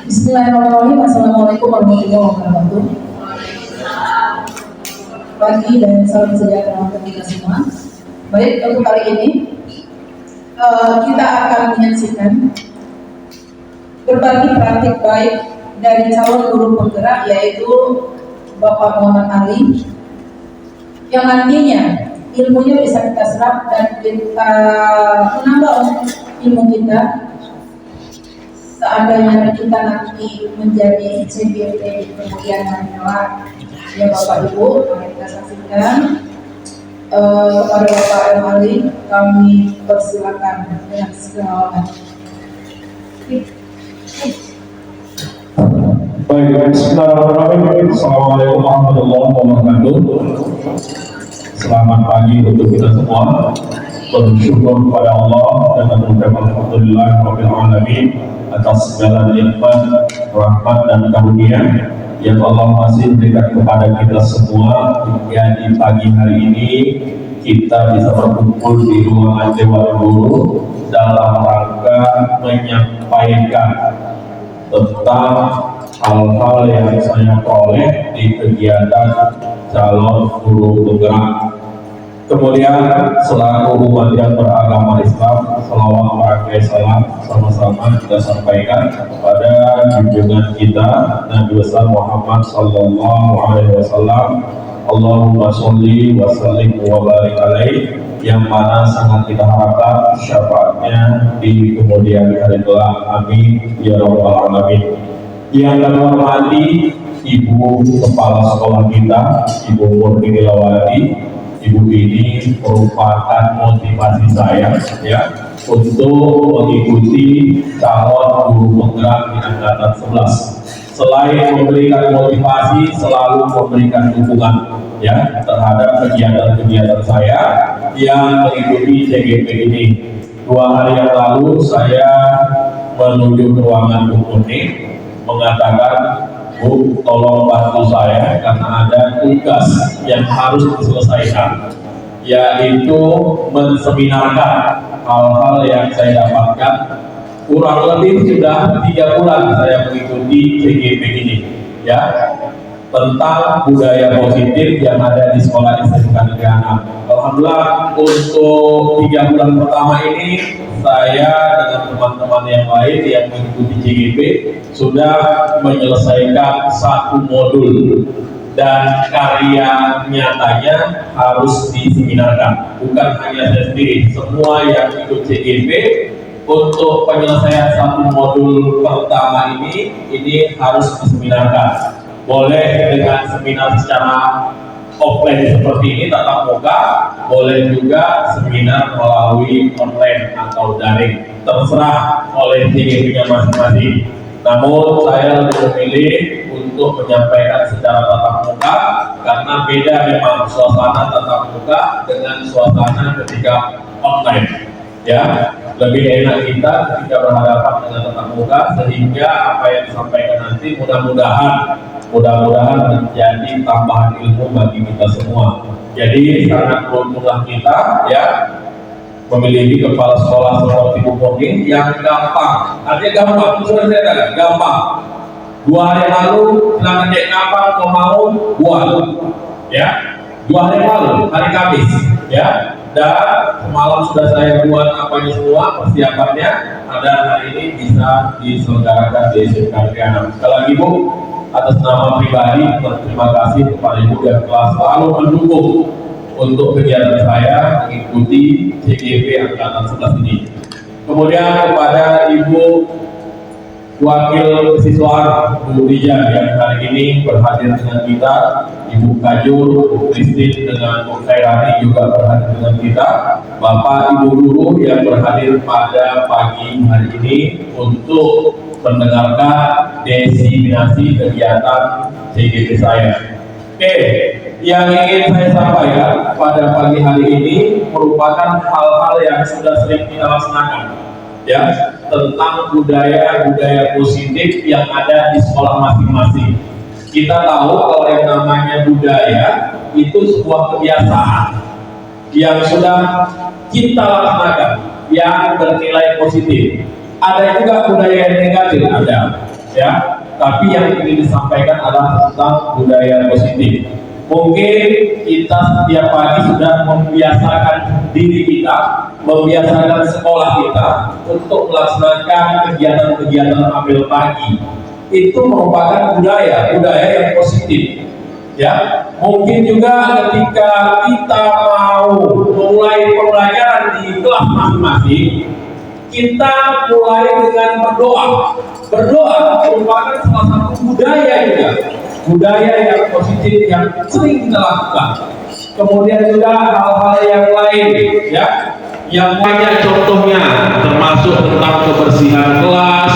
Bismillahirrahmanirrahim. Assalamualaikum warahmatullahi wabarakatuh. Pagi dan salam sejahtera untuk kita semua. Baik, untuk kali ini kita akan menyaksikan berbagi praktik baik dari calon guru penggerak, yaitu Bapak Muhammad Ali, yang nantinya ilmunya bisa kita serap dan kita menambah ilmu kita seandainya kita nanti menjadi CBP di kemudian hari kelak. Ya Bapak Ibu, mari kita saksikan. Pada Bapak Ali, kami persilakan dengan segala hormat. Baik, bismillahirrahmanirrahim. Assalamualaikum warahmatullahi wabarakatuh. Selamat pagi untuk kita semua. Bersyukur kepada Allah dan mengucapkan alhamdulillah rabbil alamin atas segala nikmat, rahmat dan karunia yang Allah masih berikan kepada kita semua hingga di pagi hari ini kita bisa berkumpul di ruangan Dewan Guru dalam rangka menyampaikan tentang hal-hal yang saya peroleh di kegiatan calon guru penggerak. Kemudian selaku umat yang beragama Islam, selawat merangkai salam sama-sama kita sampaikan kepada junjungan kita Nabi besar Muhammad Sallallahu Alaihi Wasallam. Allahumma sholli wa sallim wa barik alaih, yang mana sangat kita harapkan syafaatnya di kemudian hari kelak. Amin ya rabbal alamin. Yang kami hormati Ibu Kepala Sekolah kita, Ibu Murninilawati. Ibu ini merupakan motivasi saya ya untuk mengikuti calon guru penggerak di angkatan 11. Selain memberikan motivasi, selalu memberikan dukungan ya terhadap kegiatan-kegiatan saya yang mengikuti CGP ini. 2 hari yang lalu saya menuju ke ruangan Bu Murni mengatakan, Bu, tolong bantu saya karena ada tugas yang harus diselesaikan, yaitu menseminarkan hal-hal yang saya dapatkan. Kurang lebih sudah 3 bulan saya mengikuti CGP ini, ya, tentang budaya positif yang ada di sekolah SMK Negeri 6. Alhamdulillah untuk 3 bulan pertama ini saya dengan teman-teman yang lain yang mengikuti CGP sudah menyelesaikan 1 modul dan karya nyatanya harus diseminarkan. Bukan hanya saya sendiri, semua yang ikut CGP untuk penyelesaian 1 modul pertama ini harus diseminarkan. Boleh dengan seminar secara offline seperti ini tatap muka, boleh juga seminar melalui online atau daring, terserah oleh CGP-nya masing-masing. Namun saya lebih memilih untuk menyampaikan secara tatap muka karena beda memang suasana tatap muka dengan suasana ketika online. Ya, lebih enak kita ketika berhadapan dengan tatap muka, sehingga apa yang disampaikan nanti mudah-mudahan menjadi tambahan ilmu bagi kita semua. Jadi sangat beruntunglah kita ya memiliki kepala sekolah seperti Bu Murni yang gampang. Artinya gampang, sudah saya katakan gampang. 2 hari lalu silakan cek kapan kau mau buat, ya. 2 hari lalu hari Kamis, ya. Dan semalam sudah saya buat apanya semua persiapannya, dan hari ini bisa diselenggarakan di SMK Negeri 6. Sekali lagi Bu, atas nama pribadi berterima kasih kepada Ibu yang telah selalu mendukung untuk kegiatan saya mengikuti CGP angkatan 11 ini. Kemudian kepada Ibu Wakil Siswa Bu Dijan yang hari ini berhadir dengan kita, Ibu Kajur, Bu Kristin dengan Bu Khairani juga berhadir dengan kita, Bapak Ibu Guru yang berhadir pada pagi hari ini untuk mendengarkan diseminasi kegiatan CGP saya. Oke, yang ingin saya sampaikan pada pagi hari ini merupakan hal-hal yang sudah sering kita laksanakan, ya, tentang budaya-budaya positif yang ada di sekolah masing-masing. Kita tahu kalau yang namanya budaya itu sebuah kebiasaan yang sudah kita laksanakan, yang bernilai positif. Ada juga budaya yang negatif, ada. ya. Tapi yang ingin disampaikan adalah tentang budaya positif. Mungkin kita setiap pagi sudah membiasakan diri kita, membiasakan sekolah kita untuk melaksanakan kegiatan-kegiatan apel pagi. Itu merupakan budaya yang positif. Ya, mungkin juga ketika kita mau memulai pembelajaran di kelas masing-masing, kita mulai dengan berdoa. Berdoa merupakan salah satu budaya juga, budaya yang positif yang sering kita lakukan. Kemudian juga hal-hal yang lain, ya, yang banyak contohnya, termasuk tentang kebersihan kelas,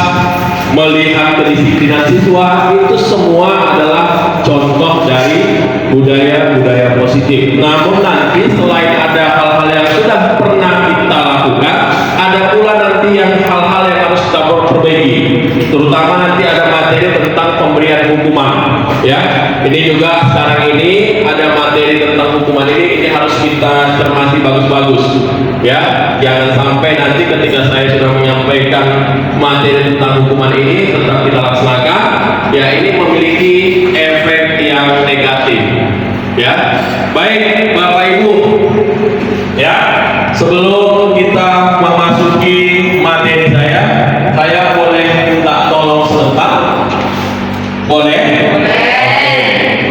melihat kedisiplinan siswa, itu semua adalah contoh dari budaya-budaya positif. Namun nanti selain ada hal-hal yang sudah pernah kita lakukan, ada pula nanti yang hal-hal yang harus kita perbaiki. Terutama nanti ada materi tentang pemberian hukuman. Ya, ini juga sekarang ini ada materi tentang hukuman ini harus kita cermati bagus-bagus. Ya, jangan sampai nanti ketika saya sudah menyampaikan materi tentang hukuman ini tetap kita laksanakan, ya ini memiliki efek yang negatif. Ya, baik Bapak Ibu, ya sebelum kita memasuki materi saya boleh minta tolong sebentar? Boleh?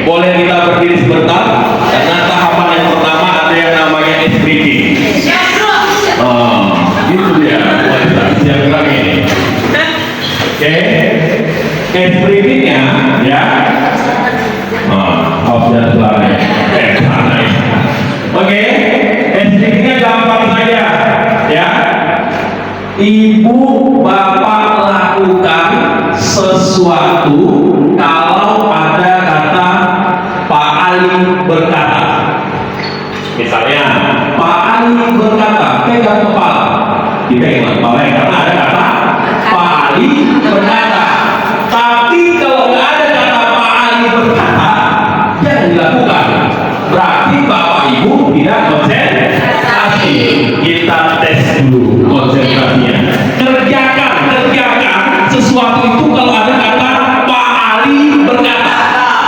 Boleh kita berdiri sebentar? Karena tahapan yang pertama ada yang namanya ice breaking. Gitu dia. Siap lagi ini. Oke. Ice breakingnya, ya. Sudah selesai. Oke. Ice breakingnya gampang saja, ya. Ibu bapak lakukan sesuatu kalau ada kata Pak Ali berkata. Misalnya Pak Ali berkata, pegang kepala, dipegang kepala karena ada kata Pak Ali berkata. Tapi kalau nggak ada kata Pak Ali berkata, jangan dilakukan. Berarti bapak ibu tidak konsentrasi. Kita tes dulu konsentrasinya. Kerjakan sesuatu itu kalau ada kata Pak Ali berkata.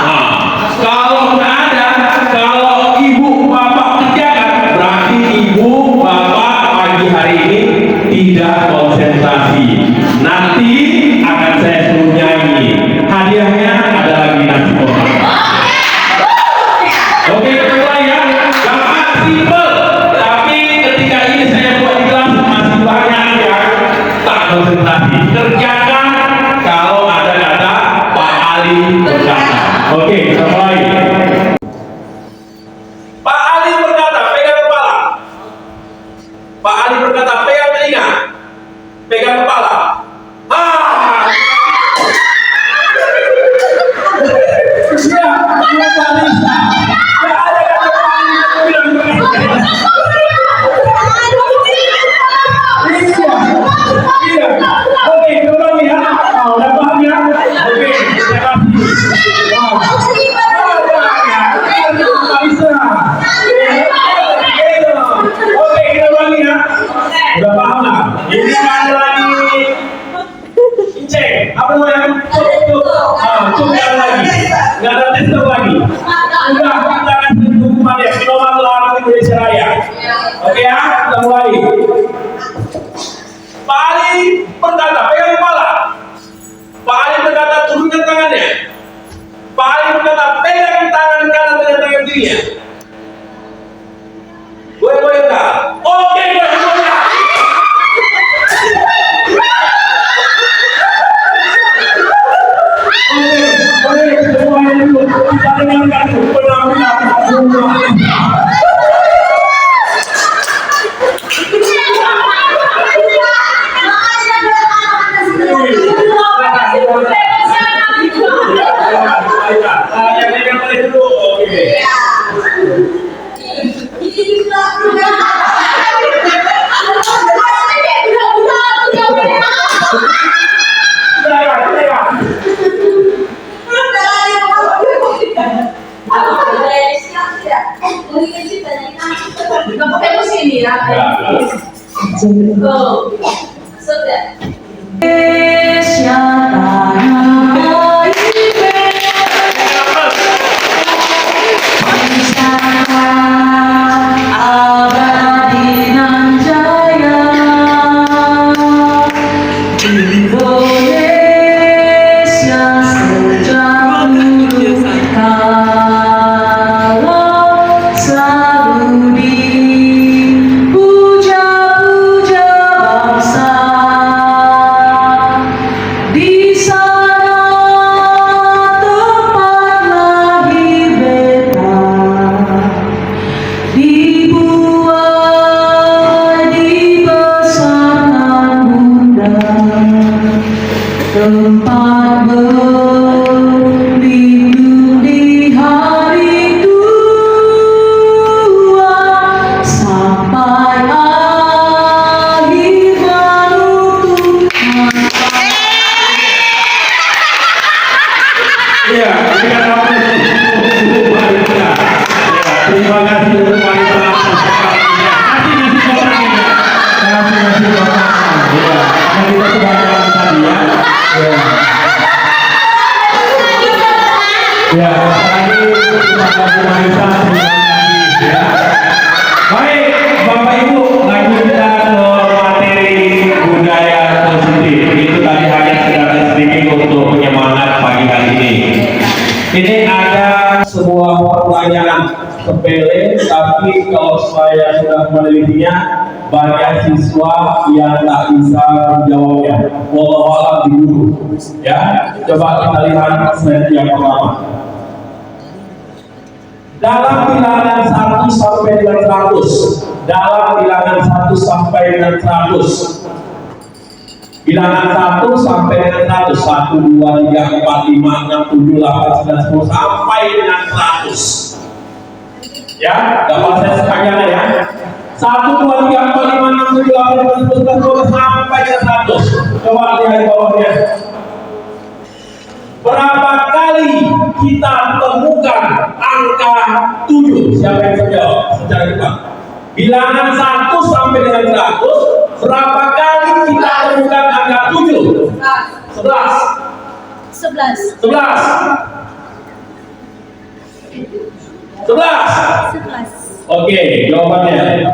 Nah, kalau nggak ada, kalau ibu bapak kerjakan, berarti ibu bapak pagi hari ini tidak konsentrasi. Nanti akan saya suruh nyanyi. Hadiahnya ada lagi nasi kotak. Oke, mulai ya. Gampang, simple. Tapi ketika ini saya buat di kelas masih banyak yang tak konsentrasi. Kerjakan kalau ada kata Pak Ali berkata. Oke, kita mulai. Pak Ali berkata, pegang kepala. Pak Ali berkata, pegang telinga. Pegang kepala. Udah paham lah. Ini ada lagi cek apa namanya? Cuk lagi. Nggak ada tes lagi. Udah kita akan hukuman ya. Nomor lawan Indonesia Raya. Oke ya, kita mulai. Pak Ali berkata, pegang kepala. Pak Ali berkata, turunkan tangannya. Pak Ali berkata, pegang tangan kanan dengan tangan kirinya. Boleh enggak? Oke, semuanya. Boleh semuanya dulu. Kita dengarkan penampilan semua. Yang ini boleh dulu. Oke. Indonesia tanah tempat lahir beta, dibuat dibesarkan bunda, tempat berlindung di hari tua, sampai akhir menutup mata. Iya, berikan aplaus untuk wanita. Ya, terima kasih untuk wanita. Kasih orangnya. Kasih orang. Ya, karena kita sudah jalan tadi ya. Ya, sekali terima kasih wanita. Terima kasih ya. Baik, Bapak Ibu, lanjut kita ke materi budaya positif. Itu tadi hanya sedikit untuk penyemangat pagi hari ini. Ini ada sebuah pertanyaan sepele, tapi kalau saya sudah menelitinya, banyak siswa yang tak bisa menjawabnya. Wallahu a'lam di guru. Ya, coba kita lihat slide yang pertama. Dalam bilangan 1 sampai dengan 100, dalam bilangan 1 sampai dengan 100, bilangan 1 sampai dengan 100, 1, 2, 3, 4, 5, 6, 7, 8, 9, 10 sampai dengan 100. Ya, dapat saya sepanjangnya ya. 1, 2, 3, 4, 5, 6, 7, 8, 9, 10, 11, 12 sampai dengan 100. Coba lihat di bawahnya. Berapa kali kita temukan angka 7? Siapa yang bisa jawab secara cepat? Bilangan 1 sampai dengan 100, berapa kali kita temukan angka 7? 11. 11. Oke, jawabannya.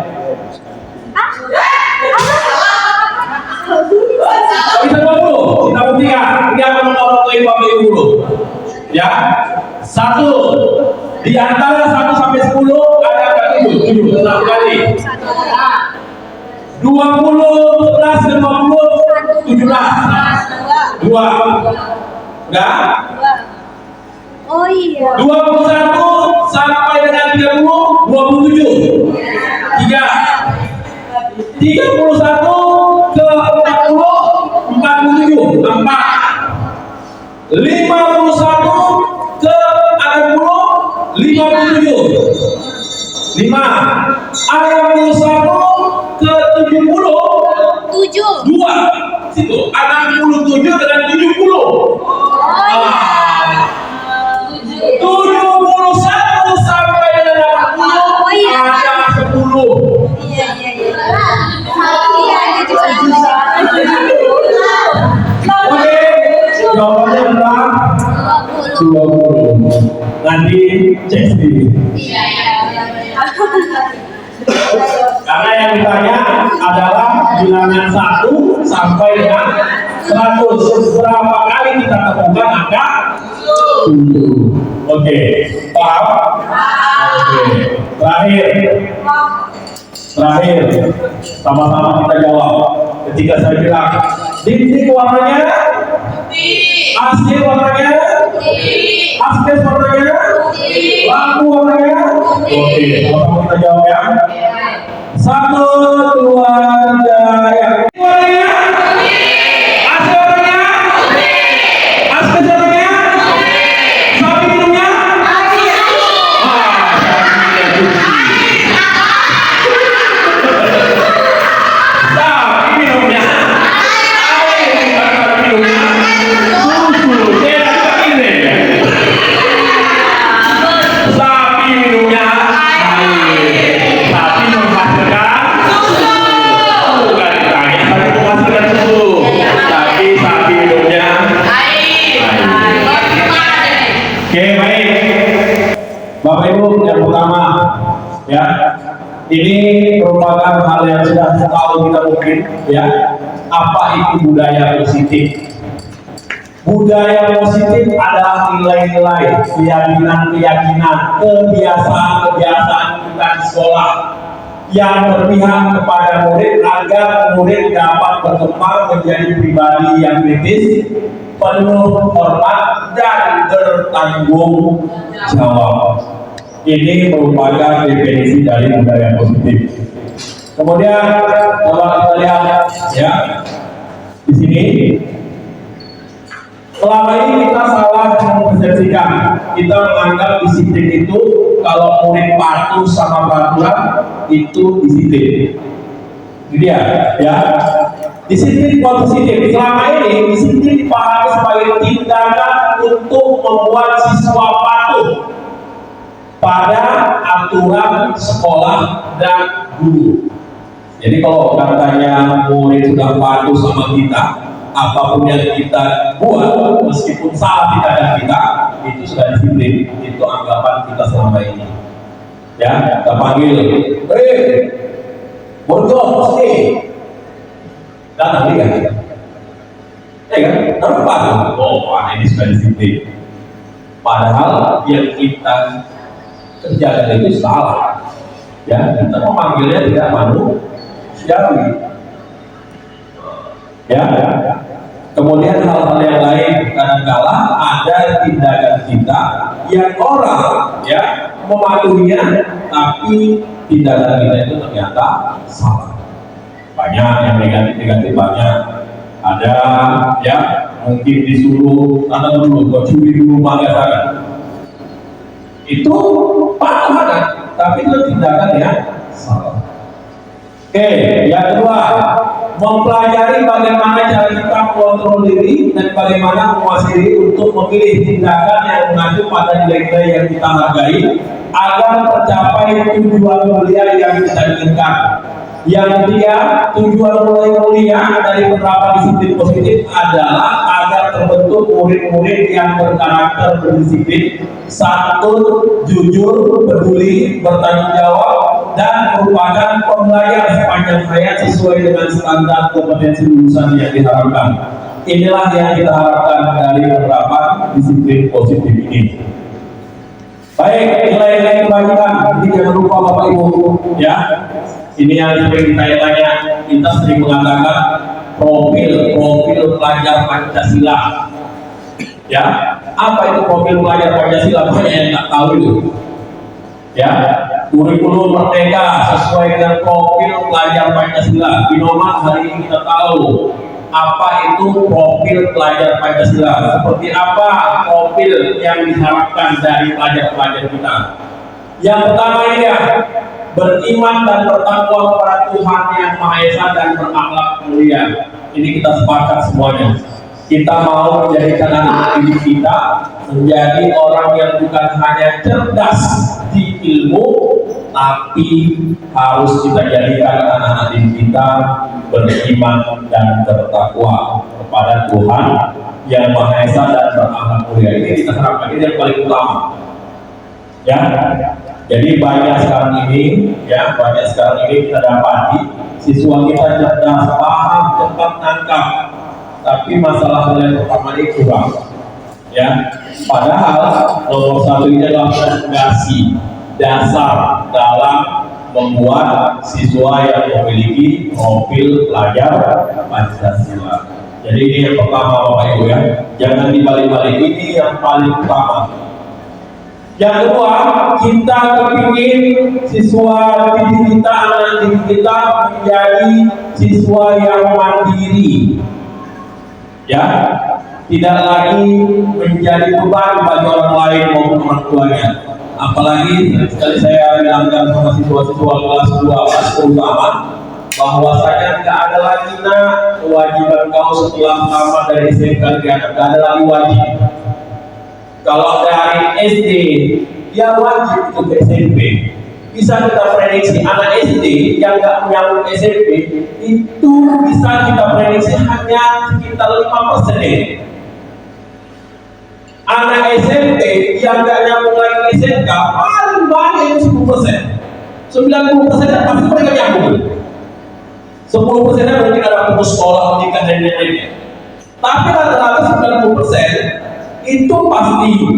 Bisa 20. Kita buktikan. Dia akan orang tua ibu dulu. Ya. 1 di antara 1 sampai 10 ada angka 7. 7 satu kali. 20, 11, 50, 17. 2. Enggak? Oh iya. 21 sampai dengan 30, 27. 3. 31 ke 40, 47. 4. 51 ke 60, 57. 5. 61 ke 70, 7. 2. Situ 67 dengan 70. Ah. 71 sampai dengan 80 ada 10. Iya. Iya, itu Oke, jawabannya adalah 20. Nanti cek sendiri. Iya. Karena yang ditanya adalah bilangan 1 sampai dengan 100. Berapa kali kita temukan angka 7? Oke, paham? Oke, terakhir, sama-sama kita jawab. Ketika saya bilang, dinding warnanya, asli warnanya, asbes warnanya, lampu warnanya. Oke, sama-sama kita jawab ya. 1, 2, 3, ya. Warnanya, asli warnanya, asbes warnanya, sapi minumnya. Bapak Ibu, yang pertama, ya, ini merupakan hal yang sudah tahu kita mungkin, ya, apa itu budaya positif? Budaya positif adalah nilai-nilai, keyakinan-keyakinan, kebiasaan-kebiasaan kita di sekolah yang berpihak kepada murid agar murid dapat berkembang menjadi pribadi yang kritis, penuh hormat dan bertanggung jawab. Ini merupakan definisi dari budaya positif. Kemudian kalau kita lihat ya di sini, selama ini kita salah mempersepsikan. Kita menganggap disiplin itu kalau murid patuh sama peraturan itu disiplin. Ini dia, ya. Disiplin positif. Selama ini disiplin dipahami sebagai tindakan untuk membuat siswa patuh pada aturan sekolah dan guru. Jadi kalau katanya murid sudah patuh sama kita, apapun yang kita buat, meskipun salah tindakan kita, itu sudah disiplin. Itu anggapan kita selama ini. Ya, kita panggil, bodoh mesti datang dia. Ya kan? Kenapa? Oh, ini sudah disiplin. Padahal yang kita kerjakan itu salah. Ya, kita memanggilnya tidak manusiawi. Ya. Kemudian hal-hal yang lain kadangkala ada tindakan kita yang orang ya mematuhinya, tapi tindakan kita itu ternyata salah. Banyak yang negatif banyak. Ada ya mungkin disuruh tanam dulu, kau curi dulu mangga sana. Itu patuh ada, tapi itu tindakan yang salah. Oke, yang kedua, mempelajari bagaimana cara kita kontrol diri dan bagaimana menguasai diri untuk memilih tindakan yang mengacu pada nilai-nilai yang kita hargai agar tercapai tujuan mulia yang kita inginkan. Yang ketiga, tujuan mulia dari penerapan disiplin positif adalah agar terbentuk murid-murid yang berkarakter berdisiplin, santun, jujur, peduli, bertanggung jawab, dan merupakan pembelajar sepanjang hayat sesuai dengan standar kompetensi lulusan yang diharapkan. Inilah yang kita harapkan dari penerapan disiplin positif ini. Baik, nilai-nilai kebajikan, jadi jangan lupa Bapak Ibu, ya. Ini yang sering ditanya-tanya, kita sering mengatakan profil pelajar Pancasila. Ya, apa itu profil pelajar Pancasila? Banyak yang nggak tahu itu. Ya, kurikulum merdeka sesuai dengan profil pelajar Pancasila. Binoman hari ini kita tahu apa itu profil pelajar Pancasila, seperti apa profil yang diharapkan dari pelajar-pelajar kita. Yang pertama ini ya, beriman dan bertakwa kepada Tuhan yang Maha Esa dan berakhlak mulia. Ini kita sepakat semuanya. Kita mau menjadikan anak didik kita menjadi orang yang bukan hanya cerdas di ilmu, tapi harus kita jadikan anak-anak didik kita beriman dan bertakwa kepada Tuhan yang Maha Esa dan berakhlak mulia. Ini kita harapkan, ini yang paling utama. Ya, jadi banyak sekarang ini kita dapati siswa kita cerdas, paham, cepat nangkap, tapi masalah nilai pertama ini kurang. Ya, padahal nomor satu ini adalah fondasi dasar dalam membuat siswa yang memiliki profil pelajar Pancasila. Jadi ini yang pertama Bapak Ibu ya, jangan dibalik-balik, ini yang paling utama. Yang kedua, kita kepingin siswa didik kita, anak didik kita menjadi siswa yang mandiri. Ya, tidak lagi menjadi beban bagi orang lain maupun orang tuanya. Apalagi sekali saya bilangkan sama siswa-siswa kelas 12 terutama, bahwasanya tidak ada lagi kewajiban kau setelah tamat dari SMK, tidak ada lagi wajib. Kalau dari SD, dia wajib untuk SMP. Bisa kita prediksi anak SD yang nggak menyambung SMP itu bisa kita prediksi hanya sekitar 5%. Anak SMP yang nggak nyambung lagi ke SMK paling banyak 10%. 90% pasti mereka nyambung. 10% mungkin ada putus sekolah, menikah dan lain-lainnya. Tapi rata-rata 90% itu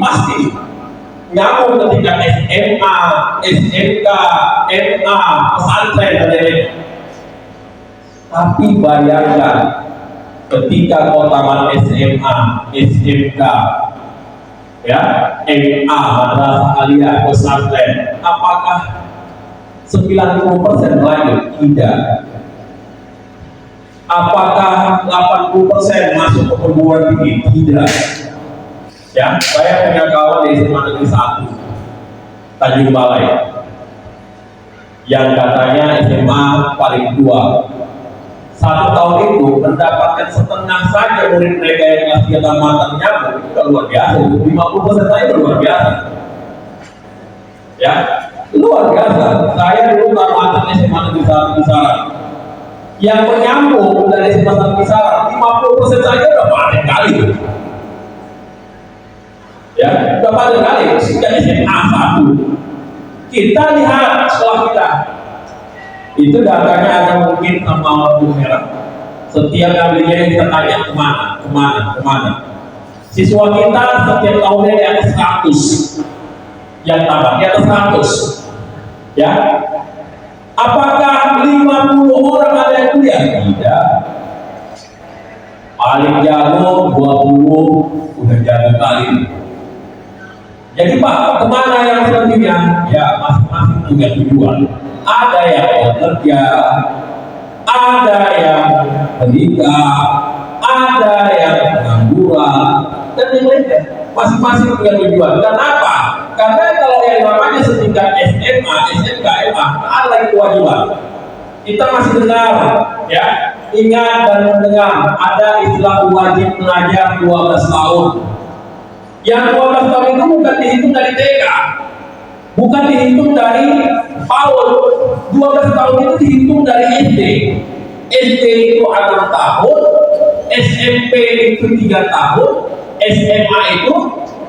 pasti nyambung ketika SMA, SMK, MA, pesantren dan lain-lain. Tapi bayangkan ketika kau tamat SMA, SMK, ya, MA, madrasah aliyah, pesantren, apakah 90% lanjut? Tidak. Apakah 80% masuk ke perguruan tinggi? Tidak. Ya, saya punya kawan di SMA Negeri 1 Tanjung Balai yang katanya SMA paling tua. 1 tahun itu mendapatkan setengah saja murid mereka yang kelas 3 tamatan nyambung, itu luar biasa. 50% saja luar biasa. Ya, luar biasa. Saya dulu tamatan SMA Negeri 1 Kisaran. Yang menyambung dari SMA 1 Kisaran 50% saja udah paling kali. Ya, udah paling kali sejak SMA 1. Kita lihat sekolah kita. Itu datanya ada mungkin sama lampu merah. Setiap kalinya kita tanya kemana. Siswa kita setiap tahunnya di atas 100 yang tamat, di atas 100. Ya, apakah 50 orang ada yang kuliah? Tidak. Paling jago 20 udah jago kali. Jadi Pak, kemana yang selanjutnya? Ya, masing-masing punya tujuan. Ada yang bekerja, ada yang menikah, ada yang pengangguran, dan yang lainnya. Masing-masing punya tujuan. Dan apa? Karena kalau yang namanya setingkat SMA, SMK, MA, ada lagi kewajiban. Kita masih dengar, ya, ingat dan mendengar ada istilah wajib belajar 12 tahun. Yang 12 tahun itu bukan dihitung dari TK, bukan dihitung dari PAUD. 12 tahun itu dihitung dari SD. SD itu 6 tahun, SMP itu 3 tahun, SMA itu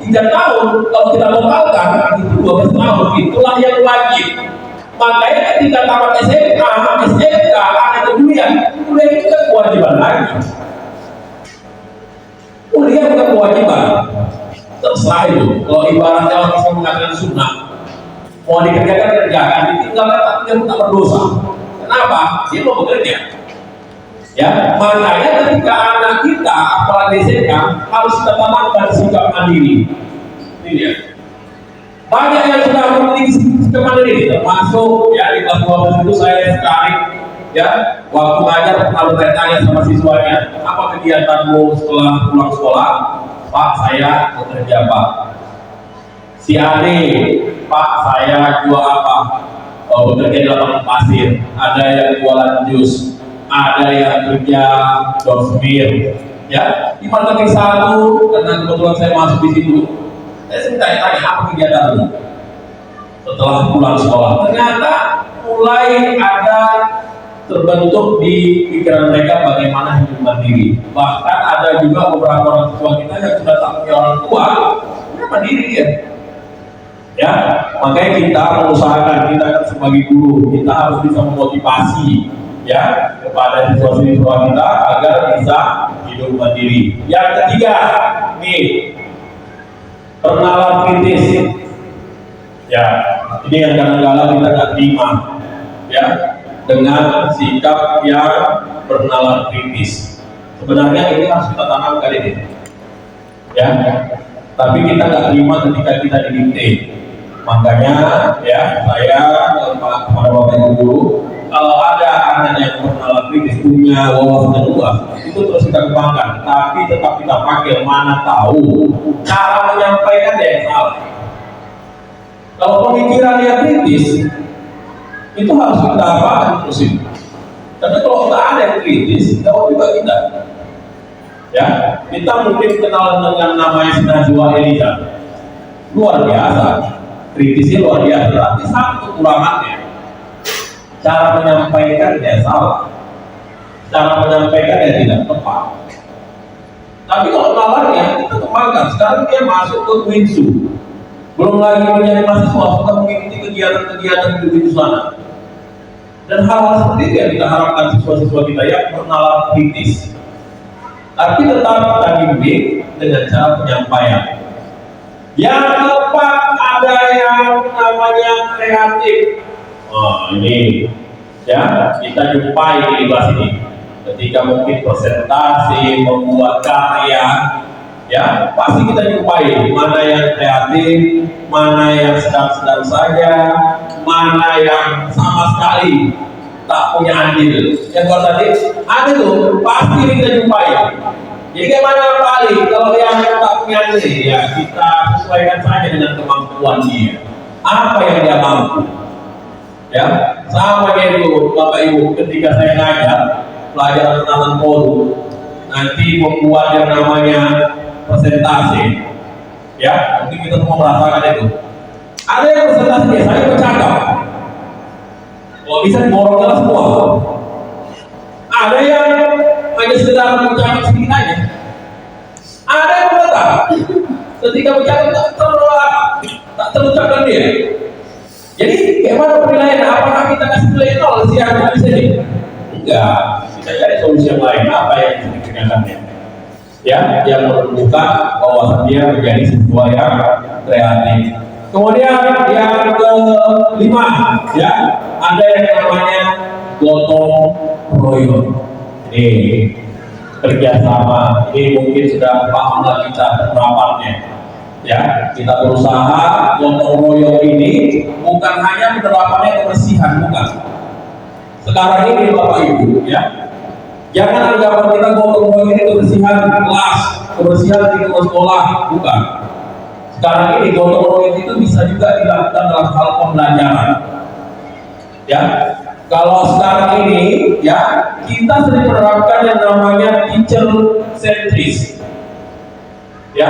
3 tahun. Kalau kita totalkan itu 12 tahun, itulah yang wajib. Makanya ketika tamat SMK, ada kuliah itu kan kewajiban lagi. Kuliah bukan kewajiban. Terserah itu. Kalau ibaratnya orang bisa mengatakan sunnah, mau dikerjakan, ditinggalkan, tapi dia tak berdosa. Kenapa? Dia mau bekerja. Ya, makanya ketika anak kita, apalagi SMK, harus kita tanamkan sikap mandiri. Ini dia. Banyak yang sudah memiliki sikap mandiri, termasuk ya di kelas 12 itu saya sekali, ya, waktu ngajar pernah bertanya sama siswanya, apa kegiatanmu setelah pulang sekolah? Pak, saya bekerja Pak. Si Ade, Pak, saya jual apa? Oh, bekerja di lapangan pasir. Ada yang jualan jus, ada yang kerja dorsmir. Ya, di matematik 1, karena kebetulan saya masuk di situ. Saya tanya apa kegiatanmu setelah pulang sekolah? Ternyata mulai ada terbentuk di pikiran mereka bagaimana hidup mandiri. Bahkan ada juga beberapa orang tua kita yang sudah tak punya orang tua, mereka mandiri ya. Ya, makanya kita mengusahakan, kita kan sebagai guru, kita harus bisa memotivasi ya kepada siswa-siswa kita agar bisa hidup mandiri. Yang ketiga, nih, perkenalan kritis. Ya, ini yang kadang-kadang kita nggak terima, ya, dengan sikap yang bernalar kritis. Sebenarnya ini harus kita tanamkan ini, ya. Tapi kita nggak terima ketika kita didikte. Makanya, ya, saya kepada Bapak Ibu Guru, kalau ada anak yang bernalar kritis, punya wawasan luas, itu terus kita kembangkan. Tapi tetap kita pakai, mana tahu cara menyampaikan yang salah. Kalau pemikiran yang kritis, itu harus kita apakan terus ini. Tapi kalau kita ada yang kritis, jauh juga kita. Ya, kita mungkin kenal dengan namanya Najwa Eliza. Luar biasa, kritisnya luar biasa. Tapi satu kekurangannya, cara menyampaikannya salah, cara menyampaikannya tidak tepat. Tapi kalau nalarnya kita kembangkan. Sekarang dia masuk ke Winsu, belum lagi menjadi mahasiswa, sudah mengikuti kegiatan-kegiatan di sana. Dan hal-hal seperti itu yang kita harapkan siswa-siswa kita yang bernalar kritis. Tapi tetap kita bimbing dengan cara penyampaian. Yang keempat, ada yang namanya kreatif. Oh, ini ya kita jumpai di kelas ini. Ketika mungkin presentasi, membuat karya, ya pasti kita jumpai mana yang kreatif, mana yang sedang-sedang saja, mana yang sama sekali tak punya andil. Yang kalau tadi ada tuh pasti kita jumpai. Jadi gimana kali kalau yang tak punya andil, ya kita sesuaikan saja dengan kemampuan dia. Apa yang dia mampu? Ya, sama kayak itu Bapak Ibu ketika saya ngajar pelajaran tentang polu, nanti membuat yang namanya presentasi, ya mungkin kita semua merasakan itu. Ada yang presentasi biasanya bercakap, kalau bisa diborong dalam semua. Ada yang hanya sekedar bercakap sedikit aja. Ada yang berkata, ketika bercakap tak terucapkan dia. Jadi bagaimana penilaian? Apakah kita kasih nilai 0 sih yang bisa ini? Enggak, kita cari solusi yang lain. Apa yang bisa dikenakannya? Ya, yang menunjukkan bahwa dia menjadi siswa yang kreatif. Kemudian yang kelima, ya, ada yang namanya gotong royong. Ini kerjasama. Ini mungkin sudah pahamlah kita penerapannya. Ya, kita berusaha gotong royong ini bukan hanya penerapannya kebersihan, bukan. Sekarang ini Bapak Ibu, ya, jangan anggapan kita gotong royong ini kebersihan kelas, kebersihan di sekolah, bukan. Sekarang ini gotong royong itu bisa juga dilakukan dalam hal pembelajaran. Ya, kalau sekarang ini, ya, kita sering menerapkan yang namanya teacher centris. Ya,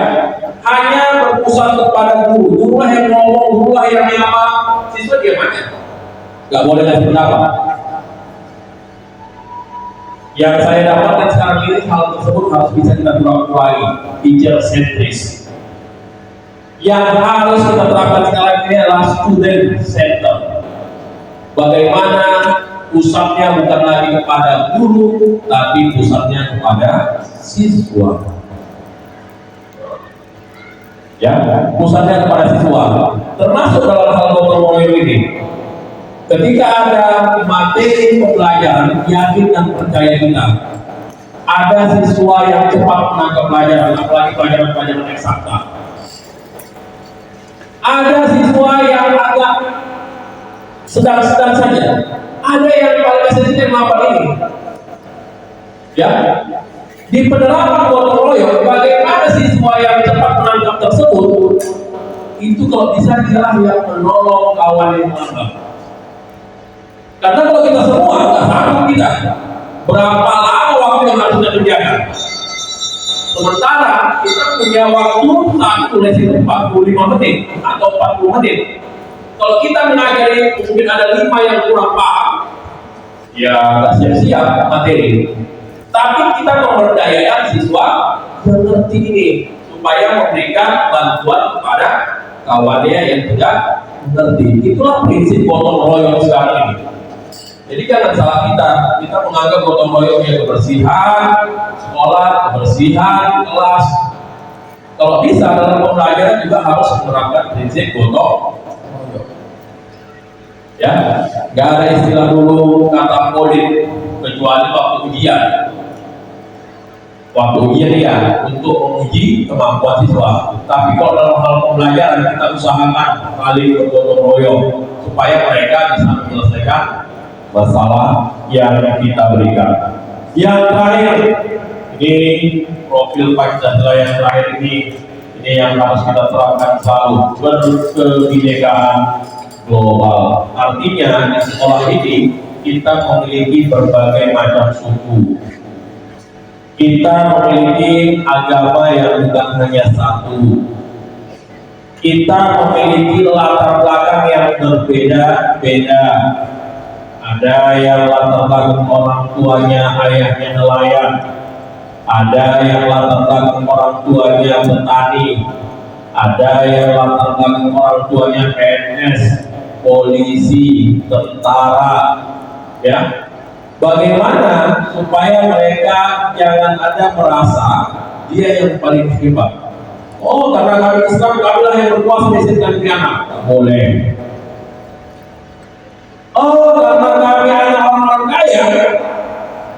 hanya berpusat kepada guru, gurulah yang ngomong, gurulah yang apa, siswa diam aja, nggak boleh ngasih pendapat. Yang saya dapatkan sekarang ini hal tersebut harus bisa kita terapkan, teacher centris. Yang harus kita terapkan sekarang ini adalah student center. Bagaimana pusatnya bukan lagi kepada guru, tapi pusatnya kepada siswa. Ya, pusatnya kepada siswa, termasuk dalam hal gotong royong ini. Ketika ada materi pembelajaran, yakin dan percaya kita, ada siswa yang cepat menangkap pelajaran, apalagi pelajaran-pelajaran eksakta. Ada siswa yang agak sedang-sedang saja, ada yang paling sensitif melakukan ini. Ya, di penerapan gotong royong, bagaimana siswa yang cepat menangkap tersebut, itu kalau bisa dialah yang menolong kawan yang menangkap. Karena kalau kita semua nggak sanggup kita, berapa lama waktu yang harus kita kerjakan? Sementara kita punya waktu satu lesson 45 menit atau 40 menit. Kalau kita mengajari mungkin ada 5 yang kurang paham, ya nggak siap-siap materi. Tapi kita memberdayakan siswa yang ngerti ini supaya memberikan bantuan kepada kawannya yang tidak mengerti. Itulah prinsip gotong royong sekarang ini. Jadi jangan salah kita menganggap gotong royong yang kebersihan sekolah, kebersihan kelas. Kalau bisa dalam pembelajaran juga harus menerapkan prinsip gotong royong. Ya, nggak ada istilah dulu kata polit kecuali waktu ujian. Waktu ujian ya untuk menguji kemampuan siswa. Tapi kalau dalam hal pembelajaran kita usahakan saling bergotong royong supaya mereka bisa menyelesaikan masalah yang kita berikan. Yang terakhir, ini profil Pancasila yang terakhir ini yang harus kita terapkan selalu, berkebinekaan global. Artinya di sekolah ini kita memiliki berbagai macam suku. Kita memiliki agama yang bukan hanya satu. Kita memiliki latar belakang yang berbeda-beda. Ada yang latar belakang orang tuanya ayahnya nelayan. Ada yang latar belakang orang tuanya petani. Ada yang latar belakang orang tuanya PNS, polisi, tentara. Ya. Bagaimana supaya mereka jangan ada merasa dia yang paling hebat. Oh, karena kami Islam, kamilah yang berkuasa di negeri anak. Tak boleh. Oh, karena kami anak orang kaya,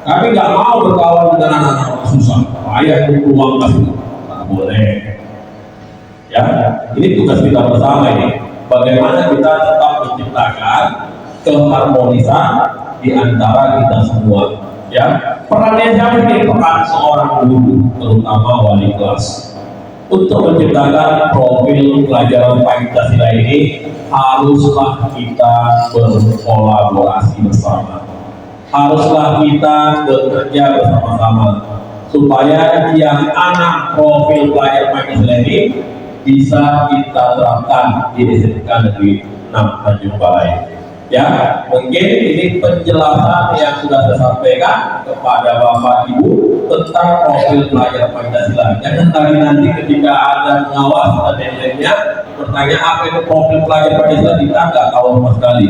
Kami nggak mau berkawan dengan anak-anak susah. Ayah itu uang kasih, nggak boleh. Ya, ini tugas kita bersama ini. Bagaimana kita tetap menciptakan keharmonisan di antara kita semua. Ya, perannya siapa ini? Peran seorang guru, terutama wali kelas. Untuk menciptakan profil pelajaran Pancasila ini haruslah kita berkolaborasi bersama. Haruslah kita bekerja bersama-sama supaya yang anak profil pelajar Pancasila ini bisa kita terapkan di SMK Negeri 6 Tanjung Balai. Ya, mungkin ini penjelasan yang sudah saya sampaikan kepada Bapak Ibu tentang profil pelajar Pancasila. Jangan tadi nanti ketika ada pengawas dan lainnya bertanya apa itu profil pelajar Pancasila, kita nggak tahu sama sekali.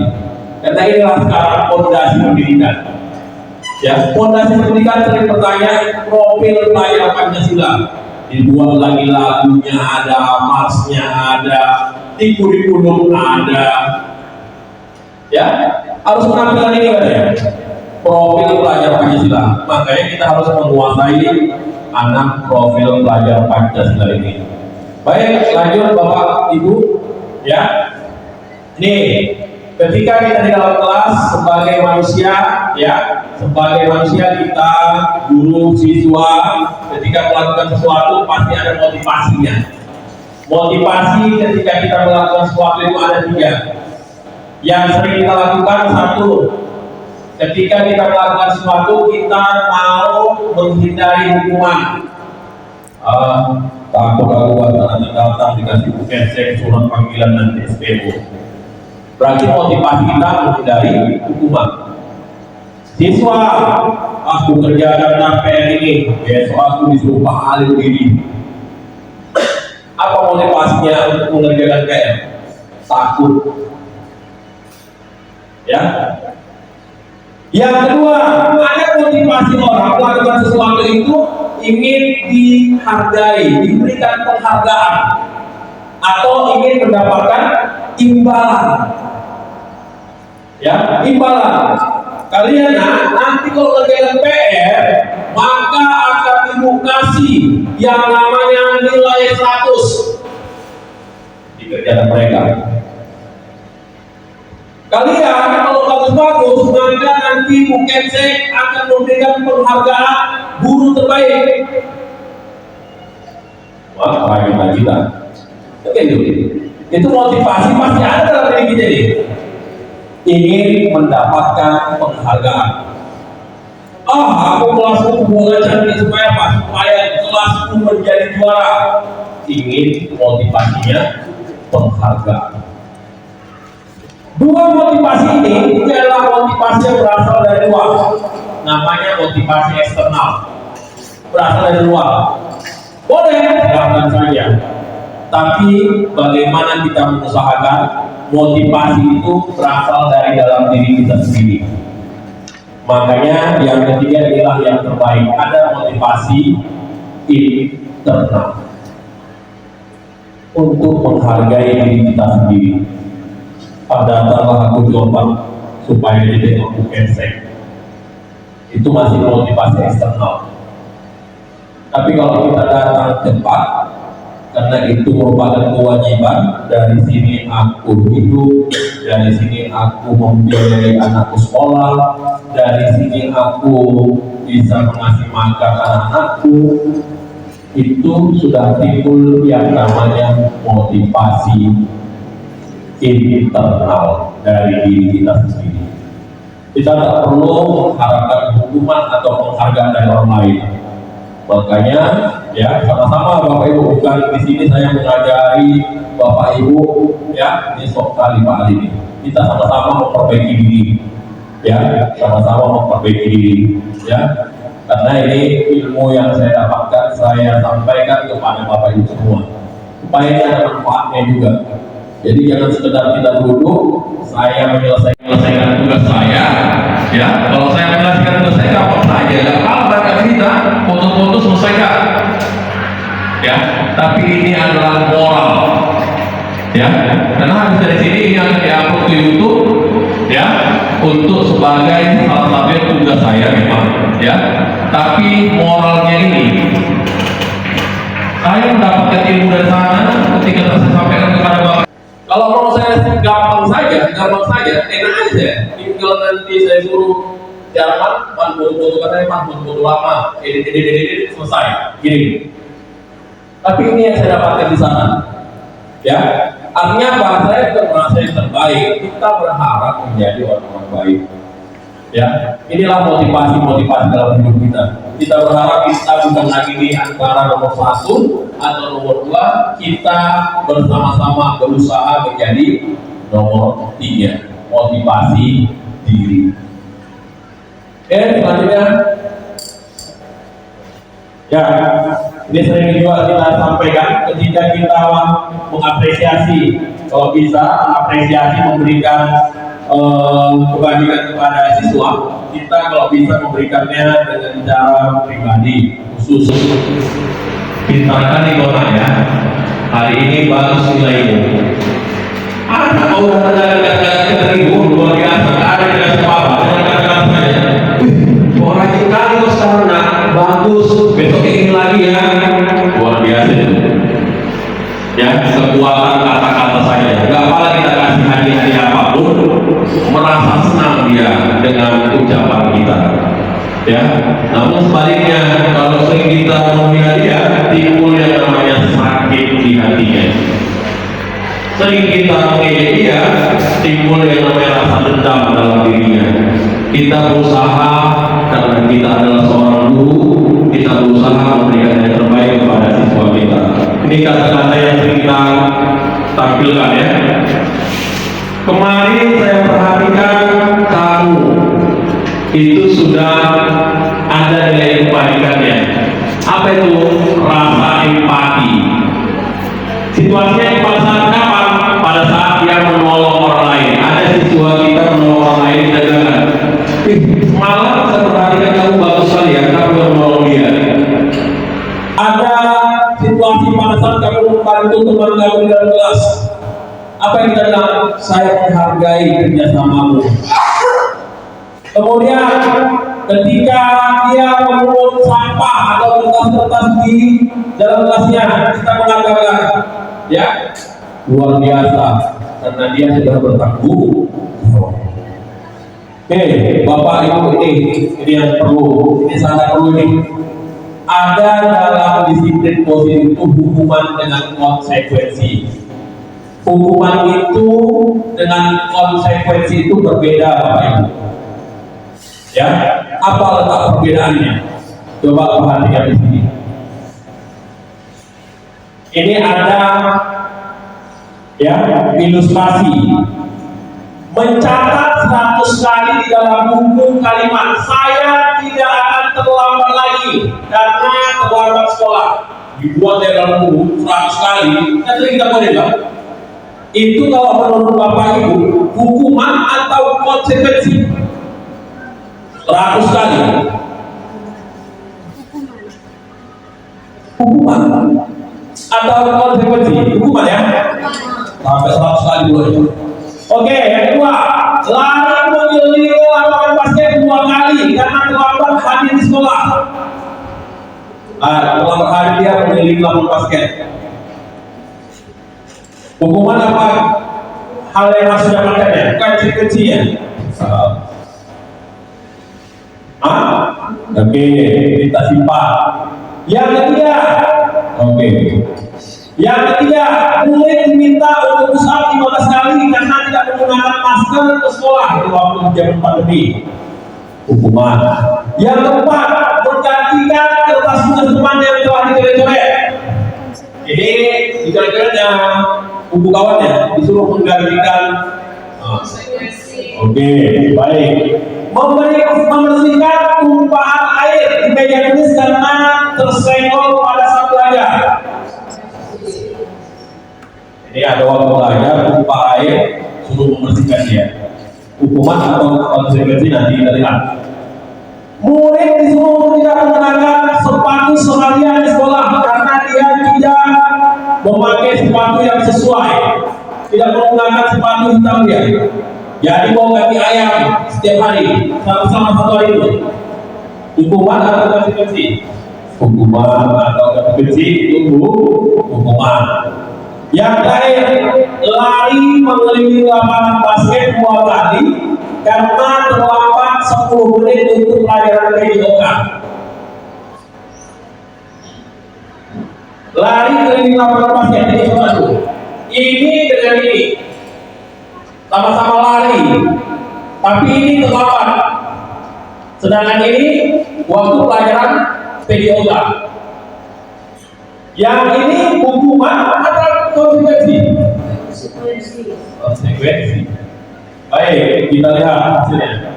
Karena inilah sekarang fondasi pendidikan. Ya, fondasi pendidikan sering bertanya profil pelajar Pancasila. Dibuat lagi lagunya ada, marsnya ada, di kurikulum ada. Ya, harus menampilkan ini katanya. Profil pelajar Pancasila. Makanya kita harus menguasai anak profil pelajar Pancasila ini. Baik, lanjut Bapak Ibu. Ya, nih. Ketika kita di dalam kelas sebagai manusia, ya, sebagai manusia kita, guru, siswa, ketika melakukan sesuatu pasti ada motivasinya. Motivasi ketika kita melakukan sesuatu itu ada 3. Yang sering kita lakukan 1, ketika kita melakukan sesuatu kita mau menghindari hukuman. Takut aku nanti datang dikasih kesek surat panggilan nanti SPO. Berarti motivasi kita menghindari hukuman. Siswa, aku kerjakan PR ini, besok aku disuruh pahalin diri. Apa motivasinya untuk mengerjakan PR? Takut. Ya. Yang kedua, ada motivasi orang melakukan sesuatu itu ingin dihargai, diberikan penghargaan, atau ingin mendapatkan imbalan. Ya, imbalan. Kalian nanti kalau ngerjain PR, maka akan Ibu kasih yang namanya nilai 100 di kerjaan mereka. Kalian kalau bagus-bagus, maka nanti Bu Kensek akan memberikan penghargaan guru terbaik. Wah, keren kita. Oke, itu motivasi pasti ada dalam diri kita ini. Ingin mendapatkan penghargaan. Aku kelasku bola cantik supaya apa? Supaya kelasku menjadi juara. Ingin motivasinya penghargaan. 2 motivasi ini adalah motivasi yang berasal dari luar. Namanya motivasi eksternal. Berasal dari luar. Boleh, silakan saja. Tapi bagaimana kita mengusahakan motivasi itu berasal dari dalam diri kita sendiri. Makanya yang ketiga inilah yang terbaik. Ada motivasi internal untuk menghargai diri kita sendiri. Datanglah aku coba supaya ditengok Bu Kensek. Itu masih motivasi eksternal. Tapi kalau kita datang cepat, karena itu merupakan kewajiban, dari sini aku hidup, dari sini aku membiayai anakku sekolah, dari sini aku bisa mengasih makan anak-anakku, itu sudah timbul yang namanya motivasi internal dari diri kita sendiri. Kita tak perlu mengharapkan hukuman atau penghargaan dari orang lain. Makanya ya sama-sama Bapak Ibu, bukan di sini saya mengajari Bapak Ibu ya ini sok kali Pak Ali ini. Kita sama-sama memperbaiki diri, ya sama-sama memperbaiki diri, ya. Karena ini ilmu yang saya dapatkan saya sampaikan kepada Bapak Ibu semua supaya ini ada manfaatnya juga. Jadi jangan sekedar kita duduk, saya menyelesaikan tugas saya, ya. Kalau saya menyelesaikan tugas saya, gampang saja, nggak apa-apa kita foto-foto selesaikan, ya. Tapi ini adalah moral, ya. Karena habis dari sini ini akan diupload ke YouTube, ya, untuk sebagai salah satu tugas saya memang. ya. Tapi moralnya ini, saya mendapatkan ilmu dari sana ketika saya sampaikan kepada Bapak. Kalau mau saya gampang saja, enak aja. Tinggal nanti saya suruh Jerman, foto katanya foto lama, edit selesai, gini. Tapi ini yang saya dapatkan di sana, ya. Artinya apa? Saya merasa yang terbaik. Kita berharap menjadi orang-orang baik, ya. Inilah motivasi dalam hidup kita. Kita berharap kita bukan lagi di antara nomor 1 atau nomor 2. Kita bersama-sama berusaha menjadi nomor 3. Motivasi diri. Selanjutnya, ya, ini sering juga kita sampaikan ketika kita mengapresiasi, kalau bisa mengapresiasi, memberikan kebajikan kepada siswa, kita kalau bisa memberikannya dengan cara pribadi khusus. Bintangkan di kotanya, hari ini bagus nilainya. Ada orang ada ribu luar biasa, ada yang apa-apa, dengan saja. Orang itu kalau sekarang bagus, besok ini lagi ya, luar biasa itu. Ya, kekuatan kata-kata saya. Gak apa kita kasih hadiah apapun, merasa senang dia dengan ucapan kita. Ya, namun sebaliknya kalau sering kita menghina dia, timbul yang namanya sakit di hatinya. Sering kita mengejek dia, timbul yang namanya rasa dendam dalam dirinya. Kita berusaha karena kita adalah seorang guru, kita berusaha memberikan yang terbaik kepada siswa kita. Ini kata-kata yang sering kita tampilkan, ya. Kemarin saya perhatikan kamu itu sudah ada nilai kebaikannya. Apa itu? Rasa empati. Situasinya pada saat kapan? Pada saat dia menolong orang lain. Ada siswa kita menolong orang lain di dagangan. Malah saya perhatikan kamu bagus sekali ya, kamu menolong dia. Ada situasi pada saat kamu membantu teman kamu di dalam kelas. Apa yang kita bilang? Saya menghargai kerjasamamu. Kemudian ketika dia memungut sampah atau kertas-kertas di dalam kelasnya, kita mengatakan, ya, luar biasa karena dia sudah bertanggung jawab. Oke, Bapak Ibu, ini yang perlu, ini sangat perlu ini. Ada dalam disiplin positif itu hukuman dengan konsekuensi. Hukuman itu dengan konsekuensi itu berbeda, Bapak Ibu. Ya, apa letak perbedaannya? Coba perhatikan di sini. Ini ada, ya, ilustrasi. Mencatat 100 kali di dalam buku kalimat saya tidak akan terlambat lagi karena terlambat sekolah. Dibuat di dalam buku 100 kali, nanti kita boleh Pak. Itu kalau menurut Bapak Ibu hukuman atau konsekuensi? 100 kali. Hukuman atau konsekuensi? Hukuman, ya. Sampai 100 kali boleh. Oke, yang kedua, lari mengelilingi lapangan basket 2 kali karena terlambat hadir di sekolah. Terlambat hadir dia mengelilingi lapangan basket. Hukuman apa? Hal yang harus didapatkannya, bukan kecil-kecil ya. Oke, kita simpan. Yang ketiga, oke. Yang ketiga, murid diminta untuk push-up 15 kali karena tidak menggunakan masker ke sekolah di waktu zaman pandemi. Hukuman. Yang keempat, menggantikan kertas tugas teman yang telah dicoret-coret. Ini dicoret-coretnya buku kawannya disuruh menggantikan. Oke, baik. Membersihkan tumpahan air di meja tulis karena tersenggol pada saat belajar. Ini ada waktu belajar, tumpah air, suruh membersihkan dia. Hukuman atau konsekuensi nanti kita lihat. Murid disuruh tidak menggunakan sepatu seharian di sekolah karena dia tidak memakai sepatu yang sesuai, tidak menggunakan sepatu hitam dia. Jadi mau kaki ayam setiap hari, sama-sama 1 hari itu. Hukuman atau konsekuensi? Hukuman atau konsekuensi itu hukuman. Yang lain lari mengelilingi lapangan basket 2 kali karena terlambat 10 menit untuk pelajaran PJOK. Lari keliling lapangan basket ini satu. Ini dengan ini sama-sama lari, tapi ini terlambat. Sedangkan ini waktu pelajaran PJOK. Yang ini hukuman atau konsekuensi? Konsekuensi. Baik, kita lihat hasilnya.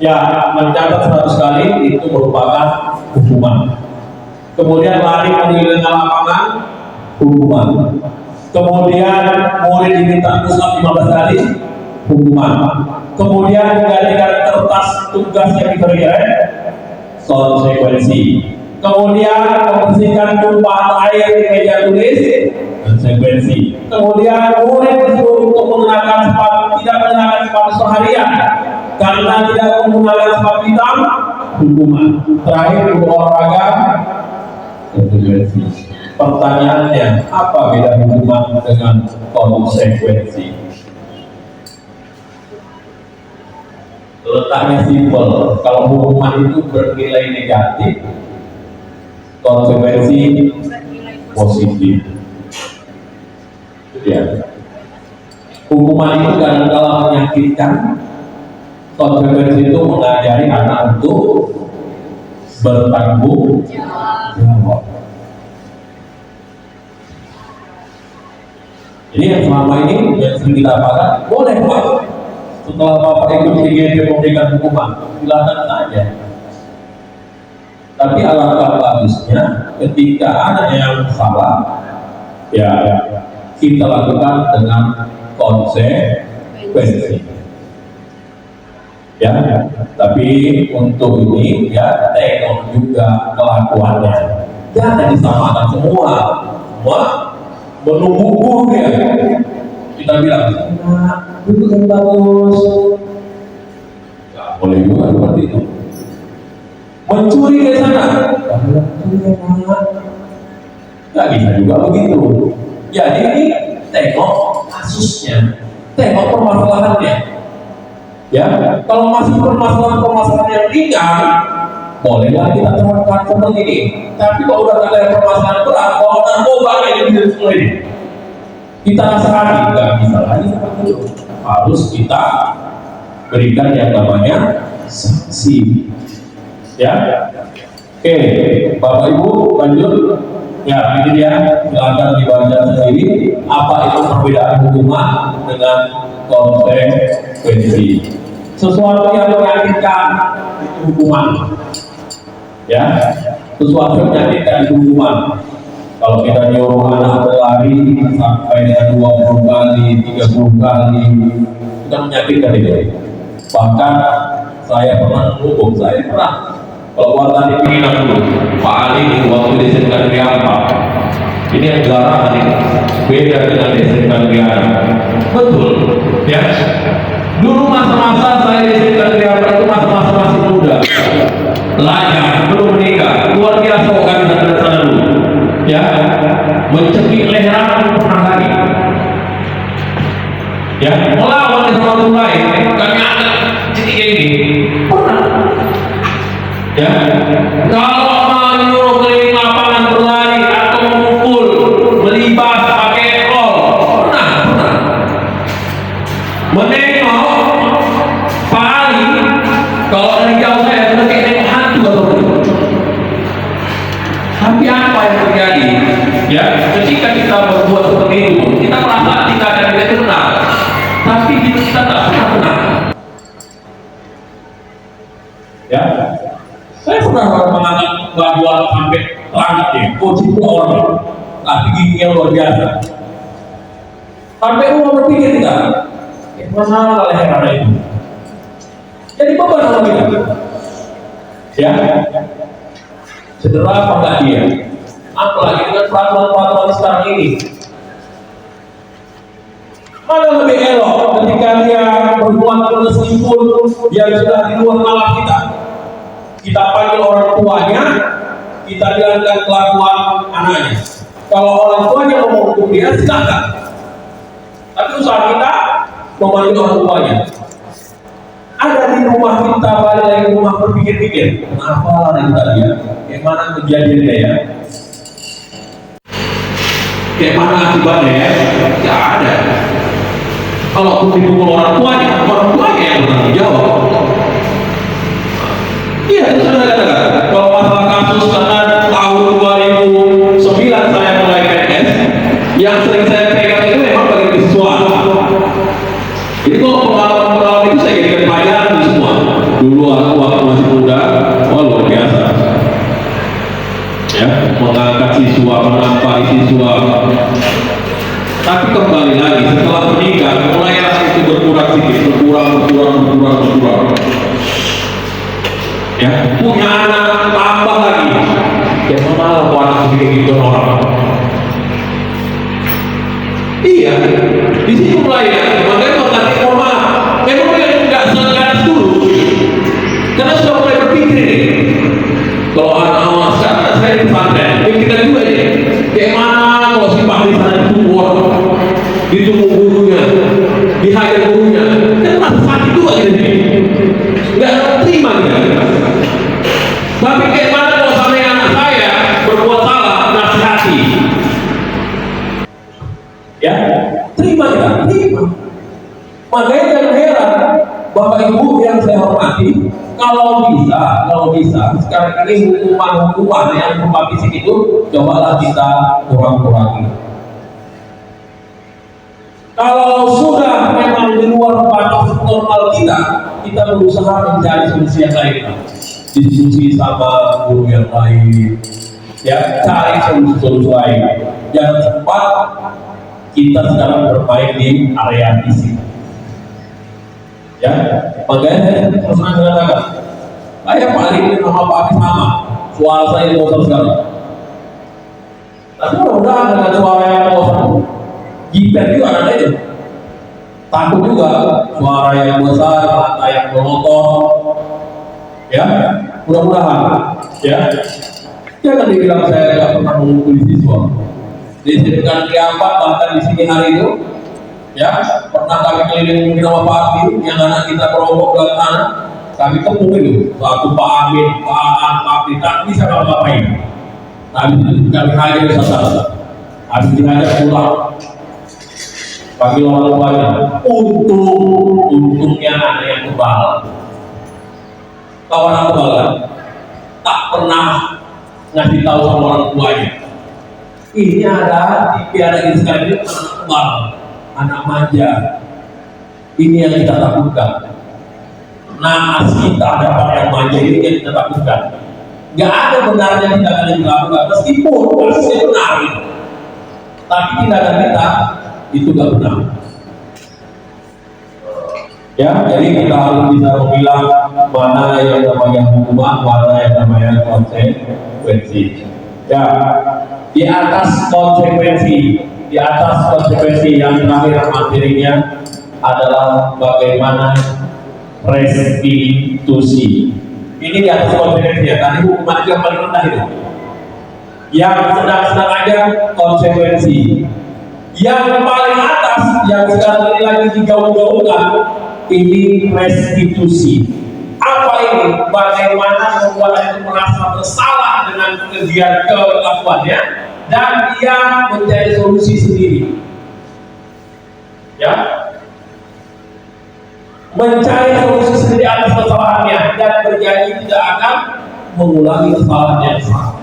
Ya, mencatat 100 kali itu merupakan hukuman. Kemudian lari mengelilingi lapangan, hukuman. Kemudian murid diminta push up 15 kali, hukuman. Kemudian menggantikan kertas tugas yang diberikan, konsekuensi. Kemudian membersihkan tumpahan air di meja tulis, konsekuensi. Kemudian murid disuruh untuk menggunakan sepatu, tidak menggunakan sepatu seharian karena tidak menggunakan sepatu hitam, hukuman. Terakhir berolahraga, konsekuensi. Pertanyaannya, apa beda hukuman dengan konsekuensi? Letaknya simpel. Kalau hukuman itu bernilai negatif, konsekuensi positif. Ya. Hukuman itu kadang-kala menyakitkan, konsekuensi itu mengajari anak untuk bertanggung jawab. Ini yang selama ini yang sering kita dapatkan, boleh Pak. Setelah Bapak ikut IGP memberikan hukuman, silakan saja. Tapi alangkah bagusnya ketika ada yang salah, ya kita lakukan dengan konsekuensi. Ya, tapi untuk ini ya tengok juga kelakuannya. Jangan disamakan semua menunggu guru dia. Kita bilang, nah, duduk yang bagus. Ya, boleh juga seperti itu. Mencuri ke sana, nggak bisa juga begitu. Jadi ini tengok kasusnya, tengok permasalahannya. Ya, kalau masih permasalahan yang ringan, bolehlah kita terapkan seperti ini. Tapi kalau udah ada permasalahan berat, kalau narkoba ini semua ini, kita nasihati, nggak bisa lagi seperti itu. Harus kita berikan yang namanya sanksi. Ya, oke, Bapak Ibu lanjut. Ya, ini dia, silakan dibaca sendiri apa itu perbedaan hukuman dengan konsekuensi. Sesuatu yang menyakitkan itu hukuman. Ya, sesuatu yang menyakitkan itu hukuman. Kalau kita nyuruh anak berlari sampai dengan 20 kali, 30 kali, kita menyakitkan itu. Bahkan saya pernah menghukum, kalau buat tadi penginan dulu, Pak Ali waktu di SMK Negeri apa? Ini yang dilarang ini beda dengan di SMK Negeri apa? Betul, ya. Dulu masa-masa saya di SMK Negeri apa itu masa-masa masih muda, layak, belum menikah, luar biasa organisasi sana dulu, ya. Mencekik leher anak pernah lagi, ya. Melawan sama orang lain, kami anak cekik ini pernah. Ya, kalau mau nyuruh keliling lapangan berlari atau memukul, melibas pakai roll, pernah. Menengok Pak Ali, kalau dari jauh saya sudah kayak nengok hantu atau begitu. Tapi apa yang terjadi? Ya, ketika kita berbuat seperti itu, kita merasa kita akan benar, tapi kita tak pernah benar. Ya. Saya pernah mengangkat bajuan sampai langit ya, coach itu orang, tapi giginya luar biasa. Sampai umur berpikir kita, masalah leher anak itu. Jadi beban sama kita. Ya, cedera apa enggak dia? Apalagi dengan peraturan sekarang ini. Mana lebih elok ketika dia berbuat meskipun dia sudah di luar nalar kita. kita panggil orang tuanya, kita bilangkan kelakuan anaknya. Kalau orang tuanya mau menghukum dia, silakan. Tapi usaha kita memanggil orang tuanya. Ada di rumah kita, balik lagi rumah berpikir-pikir, kenapa lari tadi ya? Kayak mana kejadiannya ya? Kayak mana akibatnya ya? Tidak ada. Kalau dipukul orang tuanya yang bertanggung jawab. Iya, itu sudah ada. Kalau masalah kasus tahun 2009 saya mulai PNS, yang sering saya pegang itu memang bagi siswa. Jadi kalau pengalaman itu saya jadikan pelajaran di semua. Dulu aku waktu masih muda, luar biasa. Ya, mengangkat siswa, menampar siswa. Tapi kembali lagi setelah menikah, mulailah itu berkurang sedikit, berkurang. Ya, punya anak tambah lagi. Ya mana anak begitu orang. Iya, di sini mulai ya. Makanya mau nanti memang nggak seganas dulu. Karena sudah mulai berpikir nih. Kalau anak awal sekarang saya di pesantren, kita juga ya. Kayak mana kalau si Pak di sana ditunggu gurunya, dihajar gurunya, kan merasa sakit juga gitu. Nggak terima gitu. Tapi kayak mana kalau sampai anak saya berbuat salah, nasihati. Ya, terima ya, terima. Makanya jangan heran, Bapak Ibu yang saya hormati, kalau bisa, sekarang ini hukuman yang berupa fisik itu, cobalah kita kurang-kurangi. Kalau sudah memang di luar batas normal kita berusaha mencari solusi yang lain. Diskusi sama guru yang lain, ya, cari solusi lain. Jangan sempat kita sedang bermain di area fisik. Ya, makanya terus mengatakan, saya paling sama Pak Anies sama, suara saya bosan sekali. Tapi mudah-mudahan dengan suara yang bosan, jiper juga ada itu. Takut juga suara yang besar, mata yang melotot. Ya, mudah-mudahan. Ya, jangan dibilang saya tidak pernah mengumpuli siswa. Disebutkan kiamat bahkan di sini hari itu. Ya, pernah kami keliling sama Pak Amin, yang anak kita kelompok dan anak, kami ketemu itu, satu Pak Amin, Pak An, Pak Amin, tak bisa ngapain. Kami hajar satu-satu, habis dihajar pulang, panggil orang tuanya, untungnya ada yang kebal. Kawan kebal kan, tak pernah ngasih tahu sama orang tuanya. Ini ada di piara ini sekarang ini anak kebal. Anak manja, ini yang kita takutkan. Naas kita dapat yang manja ini yang kita takutkan. Gak ada benarnya kita akan dilakukan, meskipun kasusnya benar, tapi tindakan kita itu gak benar. Ya, jadi kita harus bisa memilah mana yang namanya hukuman, mana yang namanya konsekuensi. Ya, di atas konsekuensi yang terakhir materinya adalah bagaimana restitusi. Ini di atas konsekuensinya. Tadi hukuman itu yang paling rendah itu. Yang sedang-sedang aja konsekuensi. Yang paling atas yang sekarang ini lagi digaung-gaungkan ini restitusi. Apa ini? Bagaimana membuat itu merasa bersalah dengan kegiatan kelakuannya dan dia mencari solusi sendiri. Ya, mencari solusi sendiri atas kesalahannya dan berjanji tidak akan mengulangi kesalahan yang sama.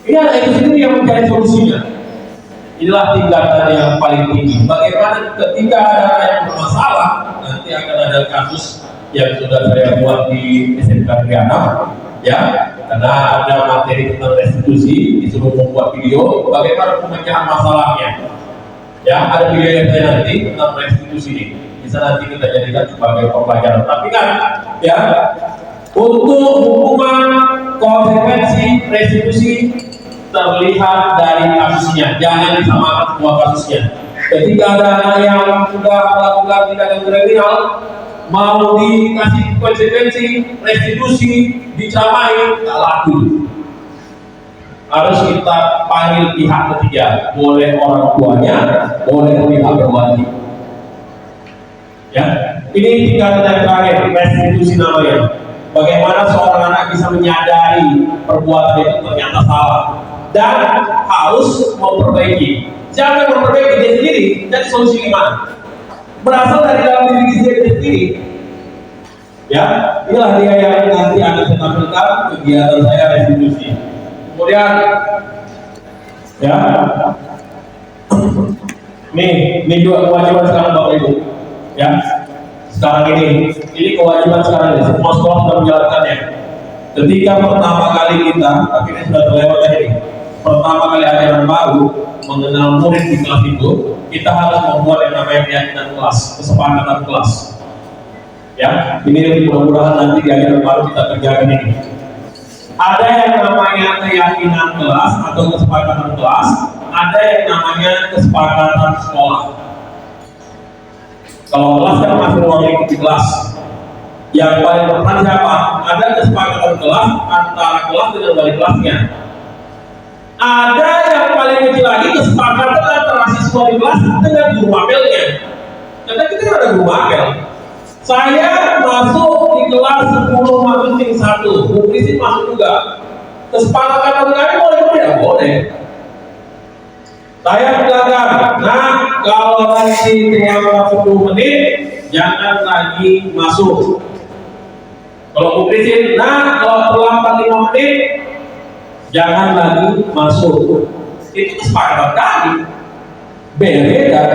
Ini adalah itu sendiri yang mencari solusinya. Inilah tingkatan yang paling tinggi. Bagaimana ketika ada yang bermasalah, nanti akan ada kasus yang sudah saya buat di SMK Negeri 6, ya, karena ada materi tentang restitusi, disuruh membuat video bagaimana pemecahan masalahnya. Ya, ada video yang saya nanti tentang restitusi ini. Bisa nanti kita jadikan sebagai pembelajaran. Tapi kan, ya, untuk hukuman konsekuensi restitusi terlihat dari kasusnya, jangan disamakan semua kasusnya. Ketika ada anak yang sudah melakukan tindakan kriminal, mau dikasih konsekuensi, restitusi, diceramain, tak laku. Harus kita panggil pihak ketiga, boleh orang tuanya, boleh pihak berwajib. Ya, ini tingkatan yang terakhir, restitusi namanya. Bagaimana seorang anak bisa menyadari perbuatan itu ternyata salah dan harus memperbaiki. Jangan memperbaiki diri sendiri, jadi solusi gimana? Berasal dari dalam diri dia sendiri. Ya, inilah dia yang nanti akan saya tampilkan kegiatan saya restitusi. Kemudian, ya, ini juga kewajiban sekarang Bapak Ibu. Ya, sekarang ini kewajiban sekarang ini. Semua sekolah sudah menjalankannya. Ketika pertama kali kita, tapi ini sudah terlewat tadi. Pertama kali ajaran baru mengenal murid di kelas itu, kita harus membuat yang namanya keyakinan kelas, kesepakatan kelas. Ya, ini mudah-mudahan nanti di ajaran baru kita kerjakan ini. Ada yang namanya keyakinan kelas atau kesepakatan kelas, ada yang namanya kesepakatan sekolah. Kalau kelas kan masih ruang lingkup kelas. Yang paling depan siapa? Ada kesepakatan kelas antara kelas dengan wali kelasnya. Ada yang paling kecil lagi kesepakatan antara siswa di kelas dengan guru mapelnya. Karena kita kan ada guru mapel. Saya masuk di kelas 10 marketing 1, Bu Krisi masuk juga. Kesepakatan kami boleh tidak? Boleh. Saya bilang, nah kalau nanti tinggal 10 menit, jangan lagi masuk. Kalau Bu Krisi, nah kalau terlambat 5 menit, jangan lagi masuk. Itu kesepakatan kami. Beda.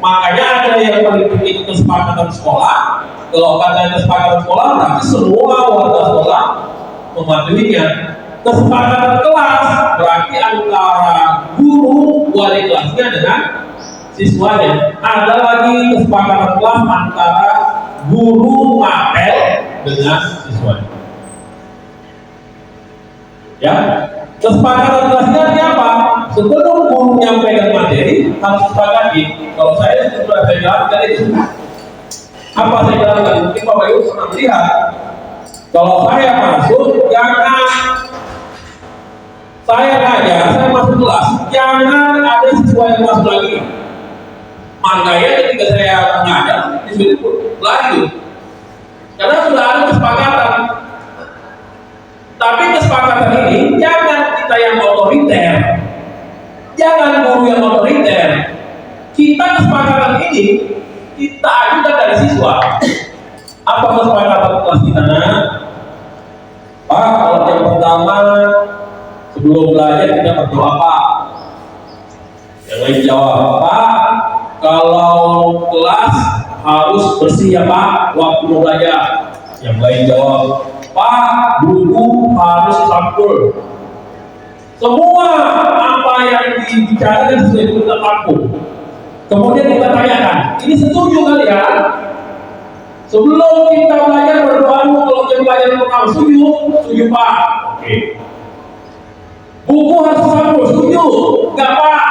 Makanya ada yang paling penting kesepakatan sekolah. Kalau katanya kesepakatan sekolah, berarti semua warga sekolah mematuhinya. Kesepakatan kelas berarti antara guru wali kelasnya dengan siswanya. Ada lagi kesepakatan kelas antara guru mapel dengan siswanya. Ya, kesepakatan kelasnya apa? Sebelum guru menyampaikan materi harus sepakati. Kalau saya sudah saya jelaskan itu. Apa saya jelaskan? Mungkin Bapak Ibu pernah melihat. Kalau saya masuk, jangan saya ngajar, saya masuk kelas, jangan ada siswa yang masuk lagi. Makanya ketika saya mengajar, disebut lagi. Karena sudah ada kesepakatan. Tapi kesepakatan ini jangan kita yang otoriter, jangan guru yang otoriter. Kita kesepakatan ini kita ajukan dari siswa. Apa kesepakatan kelas kita? Pak, kalau yang pertama sebelum belajar kita berdoa Pak. Yang lain jawab, Pak, kalau kelas harus bersih ya Pak, waktu mau belajar. Yang lain jawab, Pak, buku harus sampul. Semua apa yang dibicarakan sesuai itu kita tampung. Kemudian kita tanyakan, ini setuju kalian? Sebelum kita belajar berdoa, kalau kita belajar pertama setuju, setuju Pak. Oke. Buku harus sampul, setuju? Enggak Pak.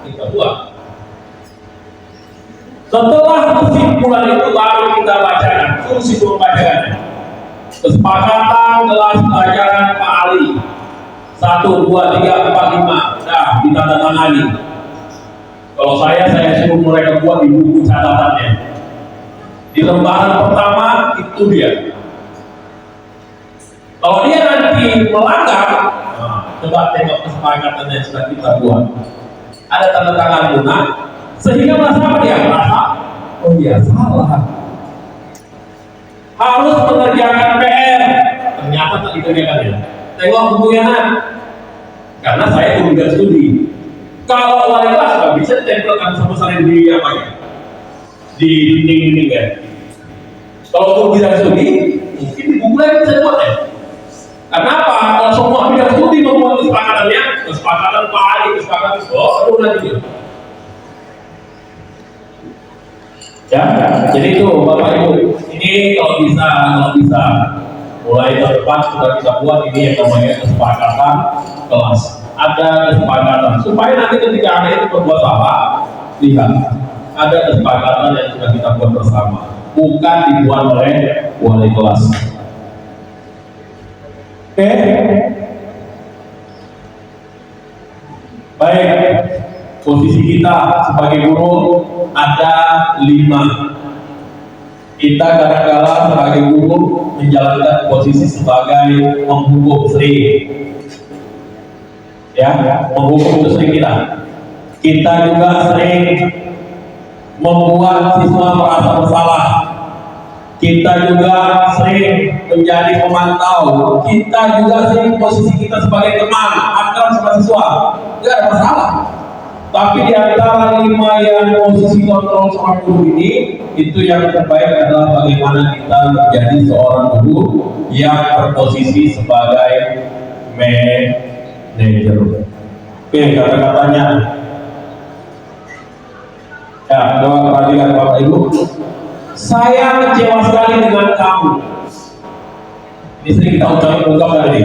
Kita buat. Setelah kesimpulan itu baru kita bacakan, fungsi membacakannya. Kesepakatan kelas pelajaran Pak Ali 1, 2, 3, 4, 5 dah ditandatangani. Kalau saya suruh mereka buat di buku catatannya. Di lembaran pertama itu dia. Kalau dia nanti melanggar, coba tengok kesepakatan yang sudah kita buat. Ada tanda tangan lunak, sehingga merasa apa dia? Merasa, oh iya salah. Harus mengerjakan PR. Ternyata tak dikerjakan ya. Tengok bukunya nak. Karena saya tidak studi. Kalau wali kelas nggak bisa ditempelkan sama salin di apa ya? Di dinding-dinding ya. Kalau guru tidak studi, mungkin di buku lain bisa buat ya. Kenapa? Kalau semua tidak studi membuat kesepakatannya, kesepakatan Pak Ali, kesepakatan aduh nanti gitu. Ya, jadi itu Bapak Ibu, ini kalau bisa mulai tahun depan sudah kita buat ini yang namanya kesepakatan kelas. Ada kesepakatan supaya nanti ketika anak itu berbuat salah, lihat ada kesepakatan yang sudah kita buat bersama. bukan dibuat oleh wali kelas. Oke, baik. Posisi kita sebagai guru ada 5. Kita kadang-kala sebagai guru menjalankan posisi sebagai penghukum sering, ya, menghukum itu sering kita. Kita juga sering membuat siswa merasa bersalah. Kita juga sering menjadi pemantau. Kita juga sering posisi kita sebagai teman, akrab sama siswa, tidak ada masalah. Tapi di antara 5 yang posisi kontrol seorang guru ini, itu yang terbaik adalah bagaimana kita menjadi seorang guru yang berposisi sebagai manajer. Oke, kata-katanya. Ya, coba perhatikan Bapak Ibu. Saya kecewa sekali dengan kamu. Ini sering kita ungkap tadi.